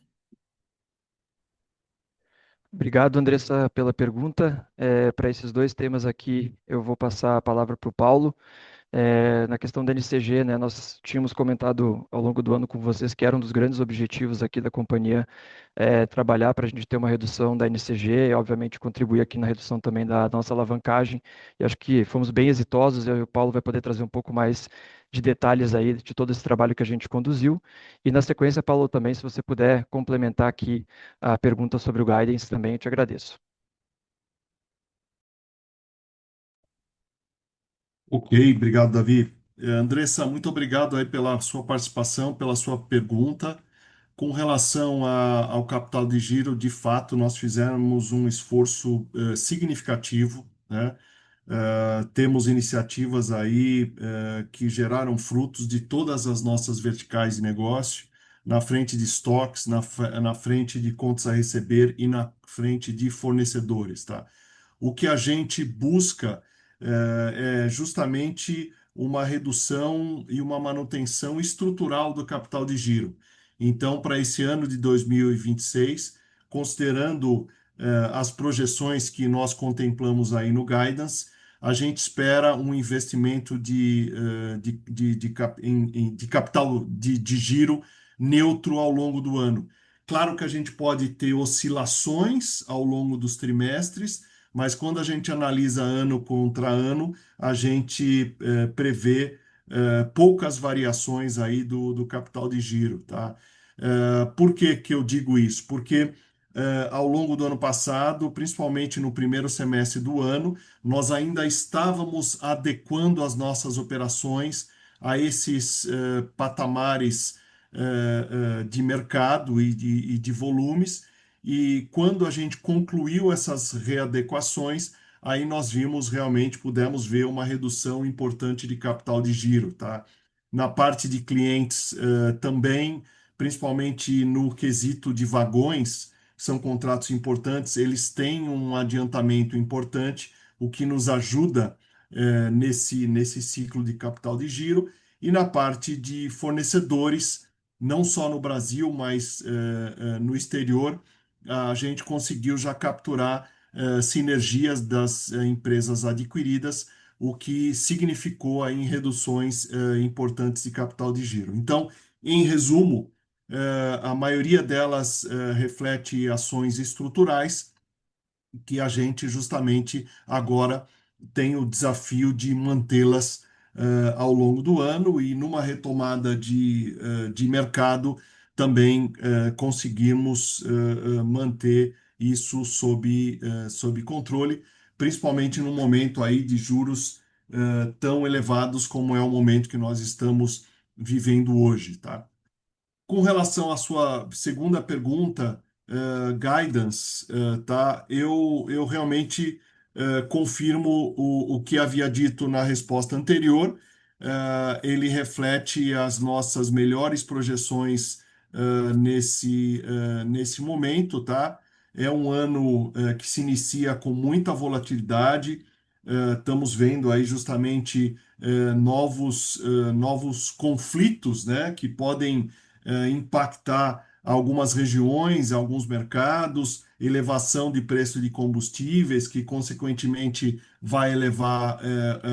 Obrigado, Andressa, pela pergunta. Para esses dois temas aqui, eu vou passar a palavra para o Paulo. Na questão da NCG, né, nós tínhamos comentado ao longo do ano com vocês que era um dos grandes objetivos aqui da companhia, trabalhar para a gente ter uma redução da NCG e, obviamente, contribuir aqui na redução também da nossa alavancagem. E acho que fomos bem exitosos e o Paulo vai poder trazer um pouco mais de detalhes aí de todo esse trabalho que a gente conduziu. E na sequência, Paulo, também, se você puder complementar aqui a pergunta sobre o guidance também, eu te agradeço. Ok, obrigado, Davi. Andressa, muito obrigado aí pela sua participação, pela sua pergunta. Com relação ao capital de giro, de fato, nós fizemos um esforço significativo, né? Temos iniciativas aí que geraram frutos de todas as nossas verticais de negócio, na frente de estoques, na frente de contas a receber e na frente de fornecedores, tá? O que a gente busca é justamente uma redução e uma manutenção estrutural do capital de giro. Então, para esse ano de 2026, considerando as projeções que nós contemplamos aí no guidance, a gente espera um investimento de capital de giro neutro ao longo do ano. Claro que a gente pode ter oscilações ao longo dos trimestres, mas quando a gente analisa ano contra ano, a gente prevê poucas variações aí do capital de giro, tá? Por que que eu digo isso? Porque ao longo do ano passado, principalmente no primeiro semestre do ano, nós ainda estávamos adequando as nossas operações a esses patamares de mercado e de volumes. E quando a gente concluiu essas readequações, aí nós vimos realmente, pudemos ver uma redução importante de capital de giro, tá? Na parte de clientes também, principalmente no quesito de vagões, são contratos importantes, eles têm um adiantamento importante, o que nos ajuda nesse ciclo de capital de giro. E na parte de fornecedores, não só no Brasil, mas no exterior, a gente conseguiu já capturar sinergias das empresas adquiridas, o que significou aí em reduções importantes de capital de giro. Então, em resumo, a maioria delas reflete ações estruturais que a gente justamente agora tem o desafio de mantê-las ao longo do ano e numa retomada de mercado também conseguimos manter isso sob controle, principalmente no momento aí de juros tão elevados como é o momento que nós estamos vivendo hoje, tá? Com relação à sua segunda pergunta, guidance, tá? Eu realmente confirmo o que havia dito na resposta anterior. Ele reflete as nossas melhores projeções nesse momento, tá? É um ano que se inicia com muita volatilidade. Estamos vendo aí justamente novos conflitos, né, que podem impactar algumas regiões, alguns mercados, elevação de preço de combustíveis, que consequentemente vai elevar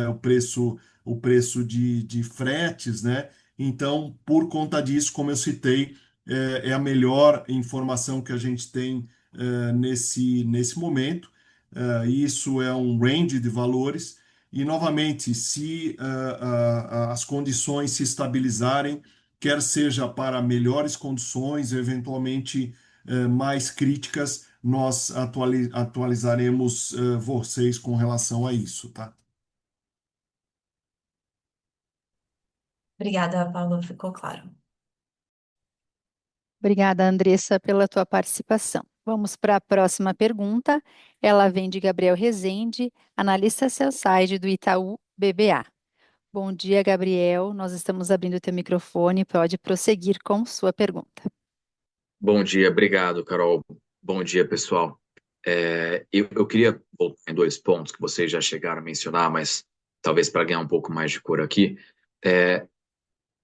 o preço de fretes, né? Então, por conta disso, como eu citei, é a melhor informação que a gente tem nesse momento. Isso é um range de valores. E, novamente, se as condições se estabilizarem, quer seja para melhores condições, eventualmente mais críticas, nós atualizaremos vocês com relação a isso, tá? Obrigada, Paulo, ficou claro. Obrigada, Andressa, pela tua participação. Vamos para a próxima pergunta. Ela vem de Gabriel Rezende, analista sell-side do Itaú BBA. Bom dia, Gabriel. Nós estamos abrindo o teu microfone. Pode prosseguir com sua pergunta. Bom dia, obrigado, Carol. Bom dia, pessoal. Eu queria voltar em dois pontos que vocês já chegaram a mencionar, mas talvez para ganhar um pouco mais de cor aqui.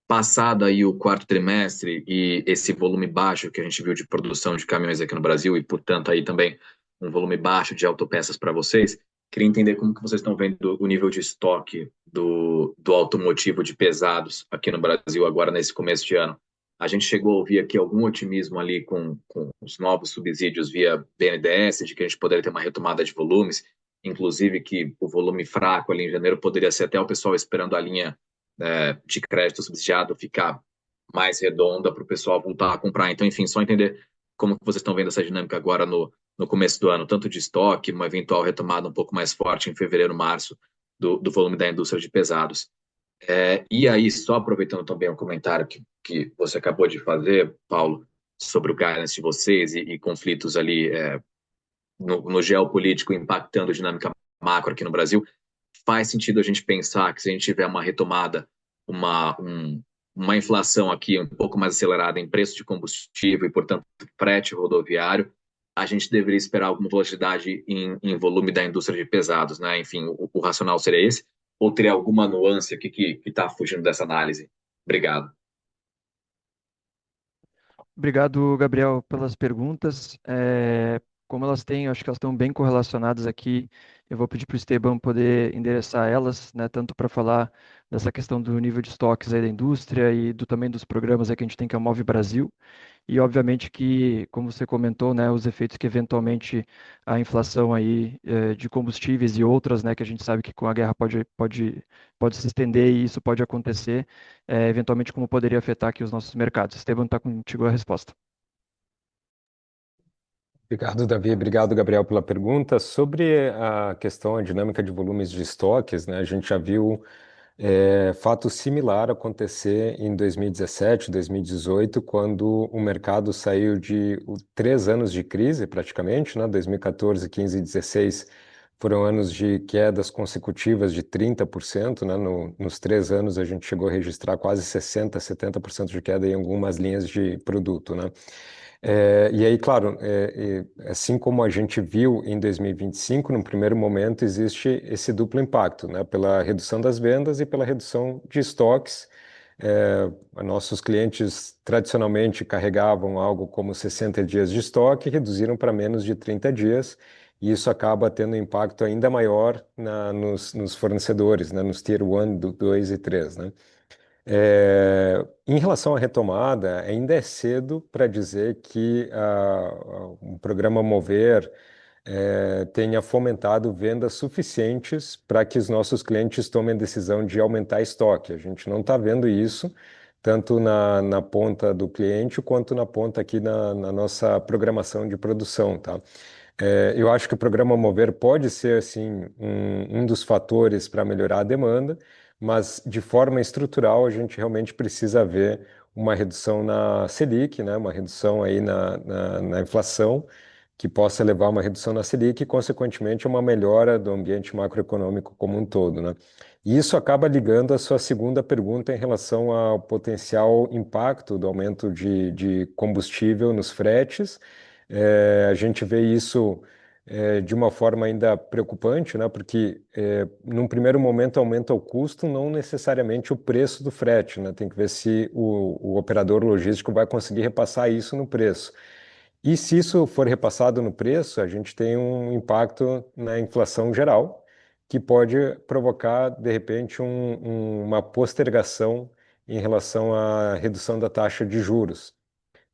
Passado aí o quarto trimestre e esse volume baixo que a gente viu de produção de caminhões aqui no Brasil e, portanto, aí também um volume baixo de autopeças para vocês, queria entender como que vocês estão vendo o nível de estoque do automotivo de pesados aqui no Brasil agora nesse começo de ano. A gente chegou a ouvir aqui algum otimismo ali com os novos subsídios via BNDES, de que a gente poderia ter uma retomada de volumes, inclusive que o volume fraco ali em janeiro poderia ser até o pessoal esperando a linha de crédito subsidiado ficar mais redonda para o pessoal voltar a comprar. Então, enfim, só entender como que vocês estão vendo essa dinâmica agora no começo do ano, tanto de estoque, uma eventual retomada um pouco mais forte em fevereiro, março, do volume da indústria de pesados. E aí, só aproveitando também o comentário que você acabou de fazer, Paulo, sobre o guidance de vocês e conflitos ali no geopolítico impactando a dinâmica macro aqui no Brasil, faz sentido a gente pensar que se a gente tiver uma retomada, uma inflação aqui um pouco mais acelerada em preço de combustível e, portanto, frete rodoviário, a gente deveria esperar alguma volatilidade em volume da indústria de pesados, né? Enfim, o racional seria esse? Ou teria alguma nuance aqui que está fugindo dessa análise? Obrigado. Obrigado, Gabriel, pelas perguntas. Como elas têm, acho que elas estão bem correlacionadas aqui. Eu vou pedir para o Esteban poder endereçar elas, né, tanto para falar dessa questão do nível de estoques aí da indústria e também dos programas aí que a gente tem, que é o Move Brasil. E, obviamente, que, como você comentou, né, os efeitos que, eventualmente, a inflação aí, de combustíveis e outras, né, que a gente sabe que com a guerra pode se estender e isso pode acontecer, eventualmente, como poderia afetar aqui os nossos mercados. Esteban, está contigo a resposta. Obrigado, Davi. Obrigado, Gabriel, pela pergunta. Sobre a questão, a dinâmica de volumes de estoques, né, a gente já viu fato similar acontecer em 2017, 2018, quando o mercado saiu de 3 anos de crise, praticamente, né? 2014, 15 e 16 foram anos de quedas consecutivas de 30%, né? Nos 3 anos a gente chegou a registrar quase 60%, 70% de queda em algumas linhas de produto, né? E aí, claro, assim como a gente viu em 2025, no primeiro momento existe esse duplo impacto, né? Pela redução das vendas e pela redução de estoques. Nossos clientes tradicionalmente carregavam algo como 60 dias de estoque, reduziram para menos de 30 dias, e isso acaba tendo um impacto ainda maior nos fornecedores, né? Nos Tier 1, 2 e 3, né? Em relação à retomada, ainda é cedo para dizer que o programa Mover tenha fomentado vendas suficientes para que os nossos clientes tomem a decisão de aumentar estoque. A gente não está vendo isso, tanto na ponta do cliente quanto na ponta aqui na nossa programação de produção, tá? Eu acho que o programa Mover pode ser, assim, um dos fatores para melhorar a demanda, mas de forma estrutural a gente realmente precisa ver uma redução na Selic, né? Uma redução aí na inflação, que possa levar a uma redução na Selic e, consequentemente, uma melhora do ambiente macroeconômico como um todo, né? E isso acaba ligando a sua segunda pergunta em relação ao potencial impacto do aumento de combustível nos fretes. A gente vê isso de uma forma ainda preocupante, né? Porque num primeiro momento aumenta o custo, não necessariamente o preço do frete, né? Tem que ver se o operador logístico vai conseguir repassar isso no preço. E se isso for repassado no preço, a gente tem um impacto na inflação geral, que pode provocar, de repente, uma postergação em relação à redução da taxa de juros.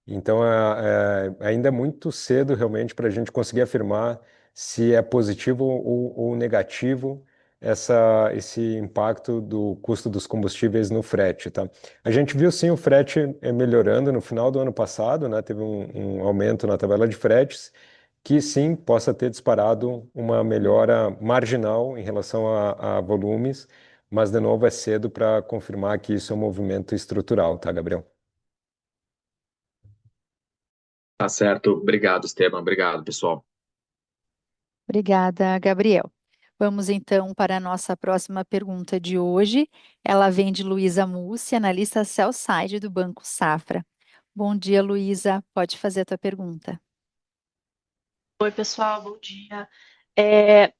Então, ainda é muito cedo realmente para a gente conseguir afirmar se é positivo ou negativo esse impacto do custo dos combustíveis no frete, tá? A gente viu sim o frete melhorando no final do ano passado, né? Teve um aumento na tabela de fretes, que sim possa ter disparado uma melhora marginal em relação a volumes, mas de novo é cedo para confirmar que isso é um movimento estrutural, tá, Gabriel? Tá certo. Obrigado, Esteban. Obrigado, pessoal. Obrigada, Gabriel. Vamos então para a nossa próxima pergunta de hoje. Ela vem de Luísa Mussi, analista sell-side do Banco Safra. Bom dia, Luísa. Pode fazer a tua pergunta. Oi, pessoal, bom dia.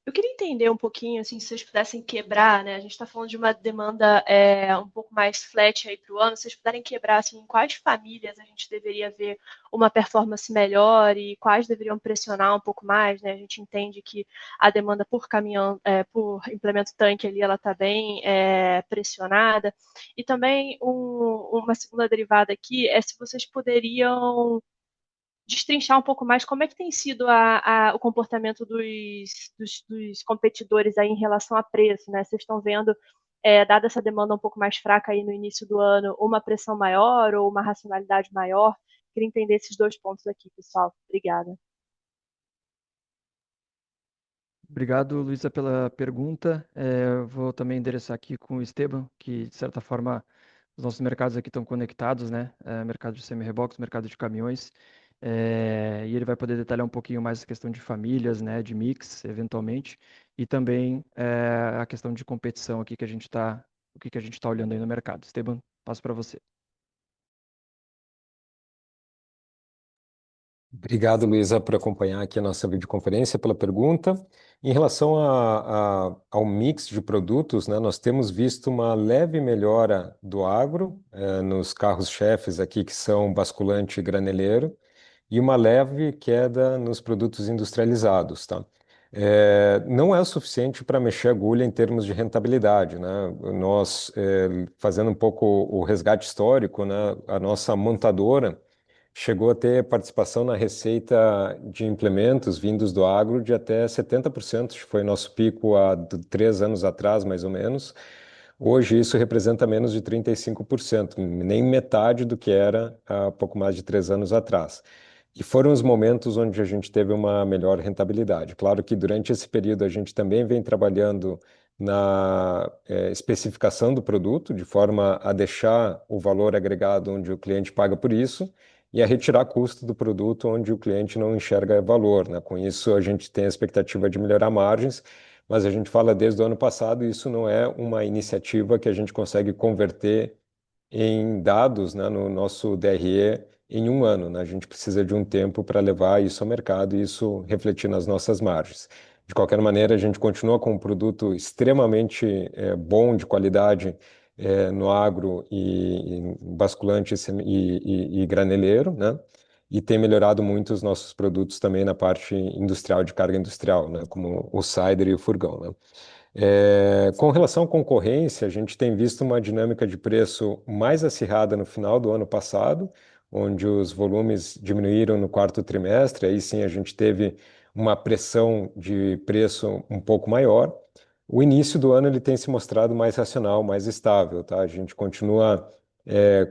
Eu queria entender um pouquinho, assim, se vocês pudessem quebrar, né? A gente está falando de uma demanda um pouco mais flat aí para o ano. Se vocês puderem quebrar, assim, em quais famílias a gente deveria ver uma performance melhor e quais deveriam pressionar um pouco mais, né? A gente entende que a demanda por caminhão, por implemento tanque ali, ela está bem pressionada. E também uma segunda derivada aqui é se vocês poderiam destrinchar um pouco mais como é que tem sido o comportamento dos competidores aí em relação a preço, né? Vocês estão vendo, dada essa demanda um pouco mais fraca aí no início do ano, uma pressão maior ou uma racionalidade maior? Queria entender esses dois pontos aqui, pessoal. Obrigada. Obrigado, Luísa, pela pergunta. Eu vou também endereçar aqui com o Esteban, que, de certa forma, os nossos mercados aqui estão conectados, né? Mercado de semi-reboques, mercado de caminhões. E ele vai poder detalhar um pouquinho mais a questão de famílias, né? De mix, eventualmente. E também a questão de competição aqui que a gente está, o que a gente está olhando aí no mercado. Esteban, passo para você. Obrigado, Luísa, por acompanhar aqui a nossa videoconferência, pela pergunta. Em relação ao mix de produtos, né, nós temos visto uma leve melhora do agro, nos carros-chefes aqui, que são basculante e graneleiro, e uma leve queda nos produtos industrializados, tá? Não é o suficiente para mexer a agulha em termos de rentabilidade, né? Nós, fazendo um pouco o resgate histórico, né, a nossa montadora chegou a ter participação na receita de implementos vindos do agro de até 70%, que foi nosso pico há 3 anos atrás, mais ou menos. Hoje isso representa menos de 35%, nem metade do que era há pouco mais de 3 anos atrás. E foram os momentos onde a gente teve uma melhor rentabilidade. Claro que durante esse período a gente também vem trabalhando na especificação do produto, de forma a deixar o valor agregado onde o cliente paga por isso, e a retirar custo do produto onde o cliente não enxerga valor, né? Com isso, a gente tem a expectativa de melhorar margens, mas a gente fala desde o ano passado e isso não é uma iniciativa que a gente consegue converter em dados, né, no nosso DRE em um ano, né? A gente precisa de um tempo para levar isso ao mercado e isso refletir nas nossas margens. De qualquer maneira, a gente continua com um produto extremamente bom, de qualidade, no agro e basculante e graneleiro, né? E tem melhorado muito os nossos produtos também na parte industrial, de carga industrial, né? Como o Cider e o furgão, né? Com relação à concorrência, a gente tem visto uma dinâmica de preço mais acirrada no final do ano passado, onde os volumes diminuíram no quarto trimestre, aí sim a gente teve uma pressão de preço um pouco maior. O início do ano ele tem se mostrado mais racional, mais estável, tá? A gente continua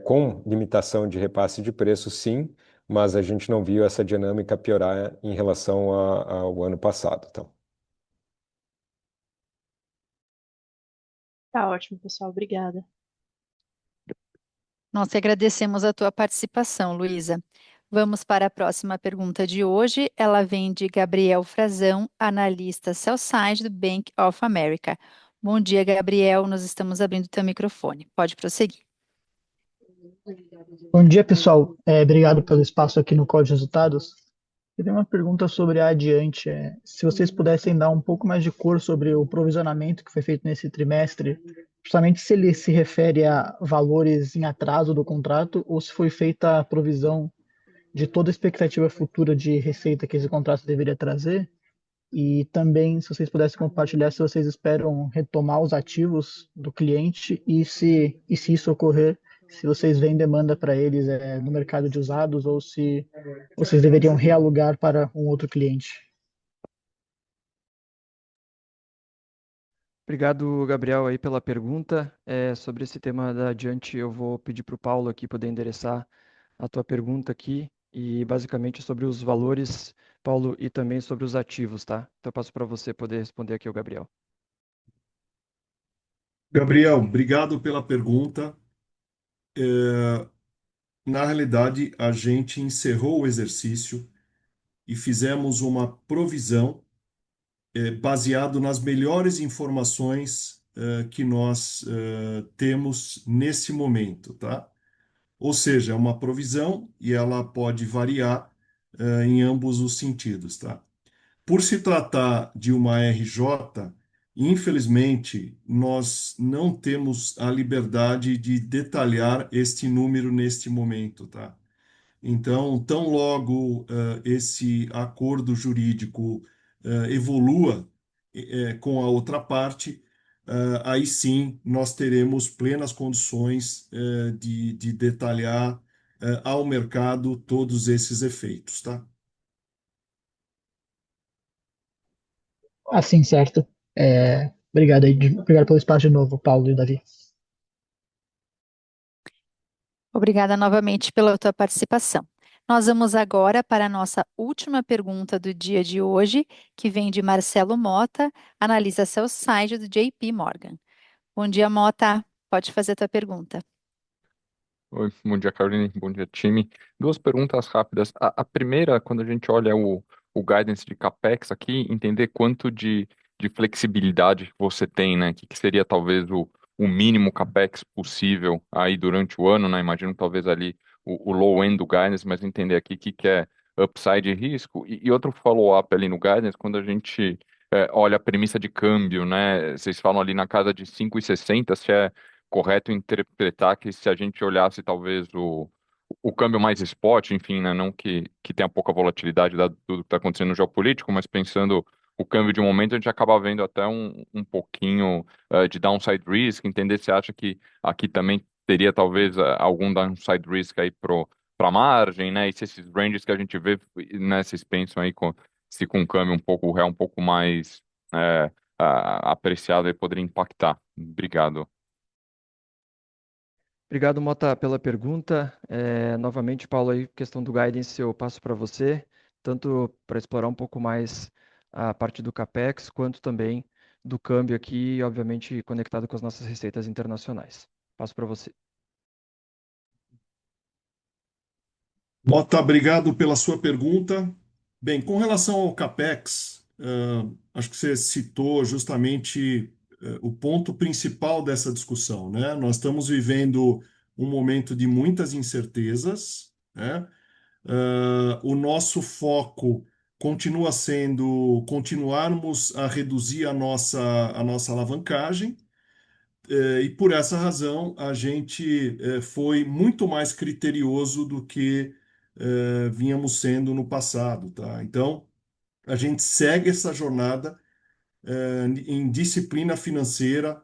com limitação de repasse de preço, sim, mas a gente não viu essa dinâmica piorar em relação ao ano passado, tá? Tá ótimo, pessoal. Obrigada. Nós te agradecemos a tua participação, Luísa. Vamos para a próxima pergunta de hoje. Ela vem de Gabriel Frazão, analista sell-side do Bank of America. Bom dia, Gabriel. Nós estamos abrindo o teu microfone. Pode prosseguir. Bom dia, pessoal. Obrigado pelo espaço aqui no Call de Resultados. Eu tenho uma pergunta sobre a Adiante. Se vocês pudessem dar um pouco mais de cor sobre o provisionamento que foi feito nesse trimestre, justamente se ele se refere a valores em atraso do contrato ou se foi feita a provisão de toda a expectativa futura de receita que esse contrato deveria trazer. E também, se vocês pudessem compartilhar se vocês esperam retomar os ativos do cliente e se isso ocorrer, se vocês veem demanda para eles no mercado de usados ou se vocês deveriam realugar para um outro cliente. Obrigado, Gabriel, aí pela pergunta. Sobre esse tema da Adiante, eu vou pedir para o Paulo aqui poder endereçar a tua pergunta aqui e basicamente sobre os valores, Paulo, e também sobre os ativos, tá? Então eu passo para você poder responder aqui, o Gabriel. Gabriel, obrigado pela pergunta. Na realidade, a gente encerrou o exercício e fizemos uma provisão baseado nas melhores informações que nós temos nesse momento, tá? Ou seja, é uma provisão e ela pode variar em ambos os sentidos, tá? Por se tratar de uma RJ, infelizmente, nós não temos a liberdade de detalhar este número neste momento, tá? Então, tão logo esse acordo jurídico evolua com a outra parte, aí sim nós teremos plenas condições de detalhar ao mercado todos esses efeitos, tá? Assim, certo. Obrigado aí, obrigado pelo espaço de novo, Paulo e Davi. Obrigada novamente pela tua participação. Nós vamos agora para a nossa última pergunta do dia de hoje, que vem de Marcelo Mota, analista sell-side do JP Morgan. Bom dia, Mota. Pode fazer a tua pergunta. Oi, bom dia, Caroline. Bom dia, time. Duas perguntas rápidas. A primeira, quando a gente olha o guidance de CapEx aqui, entender quanto de flexibilidade que você tem, né? Que seria talvez o mínimo CapEx possível aí durante o ano, né? Imagino talvez ali o low end do guidance, mas entender aqui o que é upside e risco. E outro follow-up ali no guidance, quando a gente olha a premissa de câmbio, né? Vocês falam ali na casa de 5,60, se é correto interpretar que se a gente olhasse talvez o câmbio mais spot, enfim, né, não que tenha pouca volatilidade dado tudo que está acontecendo no geopolítico, mas pensando o câmbio de momento, a gente acaba vendo até um pouquinho de downside risk, entender se acha que aqui também teria talvez algum downside risk aí para margem, né, e se esses ranges que a gente vê, né, vocês pensam aí se com o câmbio um pouco, o real um pouco mais apreciado aí poderia impactar. Obrigado. Obrigado, Mota, pela pergunta. Novamente, Paulo, aí, questão do guidance eu passo para você, tanto para explorar um pouco mais a parte do CapEx, quanto também do câmbio aqui, obviamente conectado com as nossas receitas internacionais. Passo para você. Mota, obrigado pela sua pergunta. Bem, com relação ao CapEx, acho que você citou justamente o ponto principal dessa discussão, né? Nós estamos vivendo um momento de muitas incertezas, né? O nosso foco continua sendo continuarmos a reduzir a nossa alavancagem, e por essa razão a gente foi muito mais criterioso do que vínhamos sendo no passado, tá? Então, a gente segue essa jornada em disciplina financeira,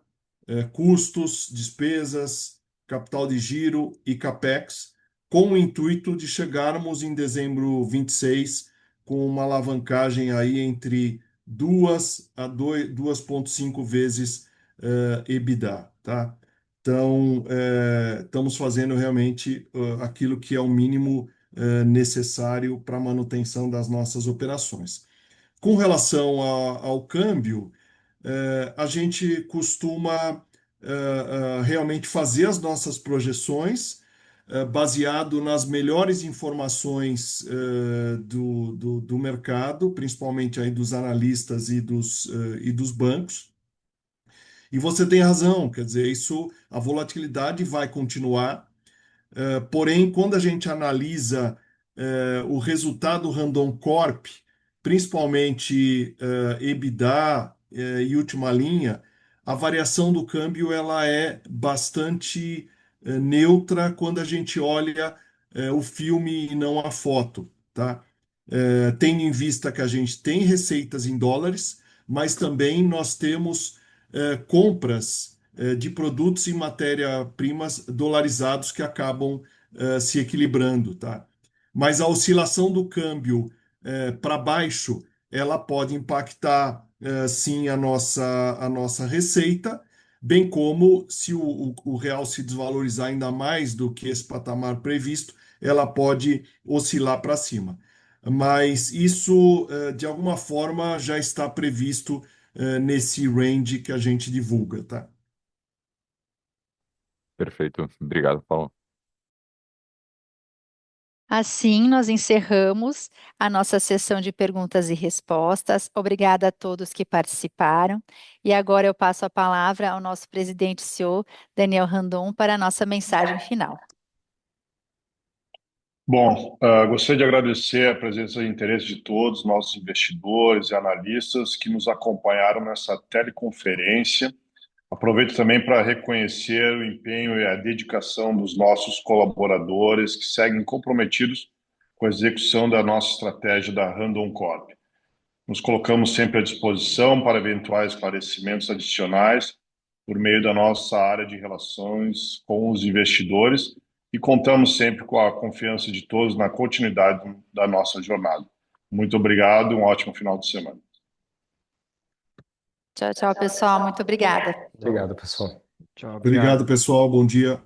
custos, despesas, capital de giro e capex, com o intuito de chegarmos em dezembro 26 com uma alavancagem aí entre 2 a 2,5 vezes EBITDA, tá? Então, estamos fazendo realmente aquilo que é o mínimo necessário para a manutenção das nossas operações. Com relação ao câmbio, a gente costuma realmente fazer as nossas projeções baseado nas melhores informações do mercado, principalmente aí dos analistas e dos bancos. E você tem razão, quer dizer, a volatilidade vai continuar. Porém, quando a gente analisa o resultado Randon Corp, principalmente EBITDA e última linha, a variação do câmbio ela é bastante neutra quando a gente olha o filme e não a foto, tá? Tendo em vista que a gente tem receitas em dólares, mas também nós temos compras de produtos e matéria-primas dolarizados que acabam se equilibrando, tá? Mas a oscilação do câmbio para baixo, ela pode impactar sim a nossa receita, bem como se o real se desvalorizar ainda mais do que esse patamar previsto, ela pode oscilar para cima. Mas isso, de alguma forma, já está previsto nesse range que a gente divulga, tá? Perfeito. Obrigado, Paulo. Assim, nós encerramos a nossa sessão de perguntas e respostas. Obrigada a todos que participaram. E agora eu passo a palavra ao nosso presidente e CEO, Daniel Randon, para a nossa mensagem final. Bom, gostaria de agradecer a presença e interesse de todos, nossos investidores e analistas que nos acompanharam nessa teleconferência. Aproveito também para reconhecer o empenho e a dedicação dos nossos colaboradores que seguem comprometidos com a execução da nossa estratégia da Randon Corp. Nos colocamos sempre à disposição para eventuais esclarecimentos adicionais por meio da nossa área de relações com os investidores e contamos sempre com a confiança de todos na continuidade da nossa jornada. Muito obrigado, um ótimo final de semana. Tchau, tchau, pessoal. Muito obrigada. Obrigado, pessoal. Tchau, Obrigado, pessoal. Bom dia.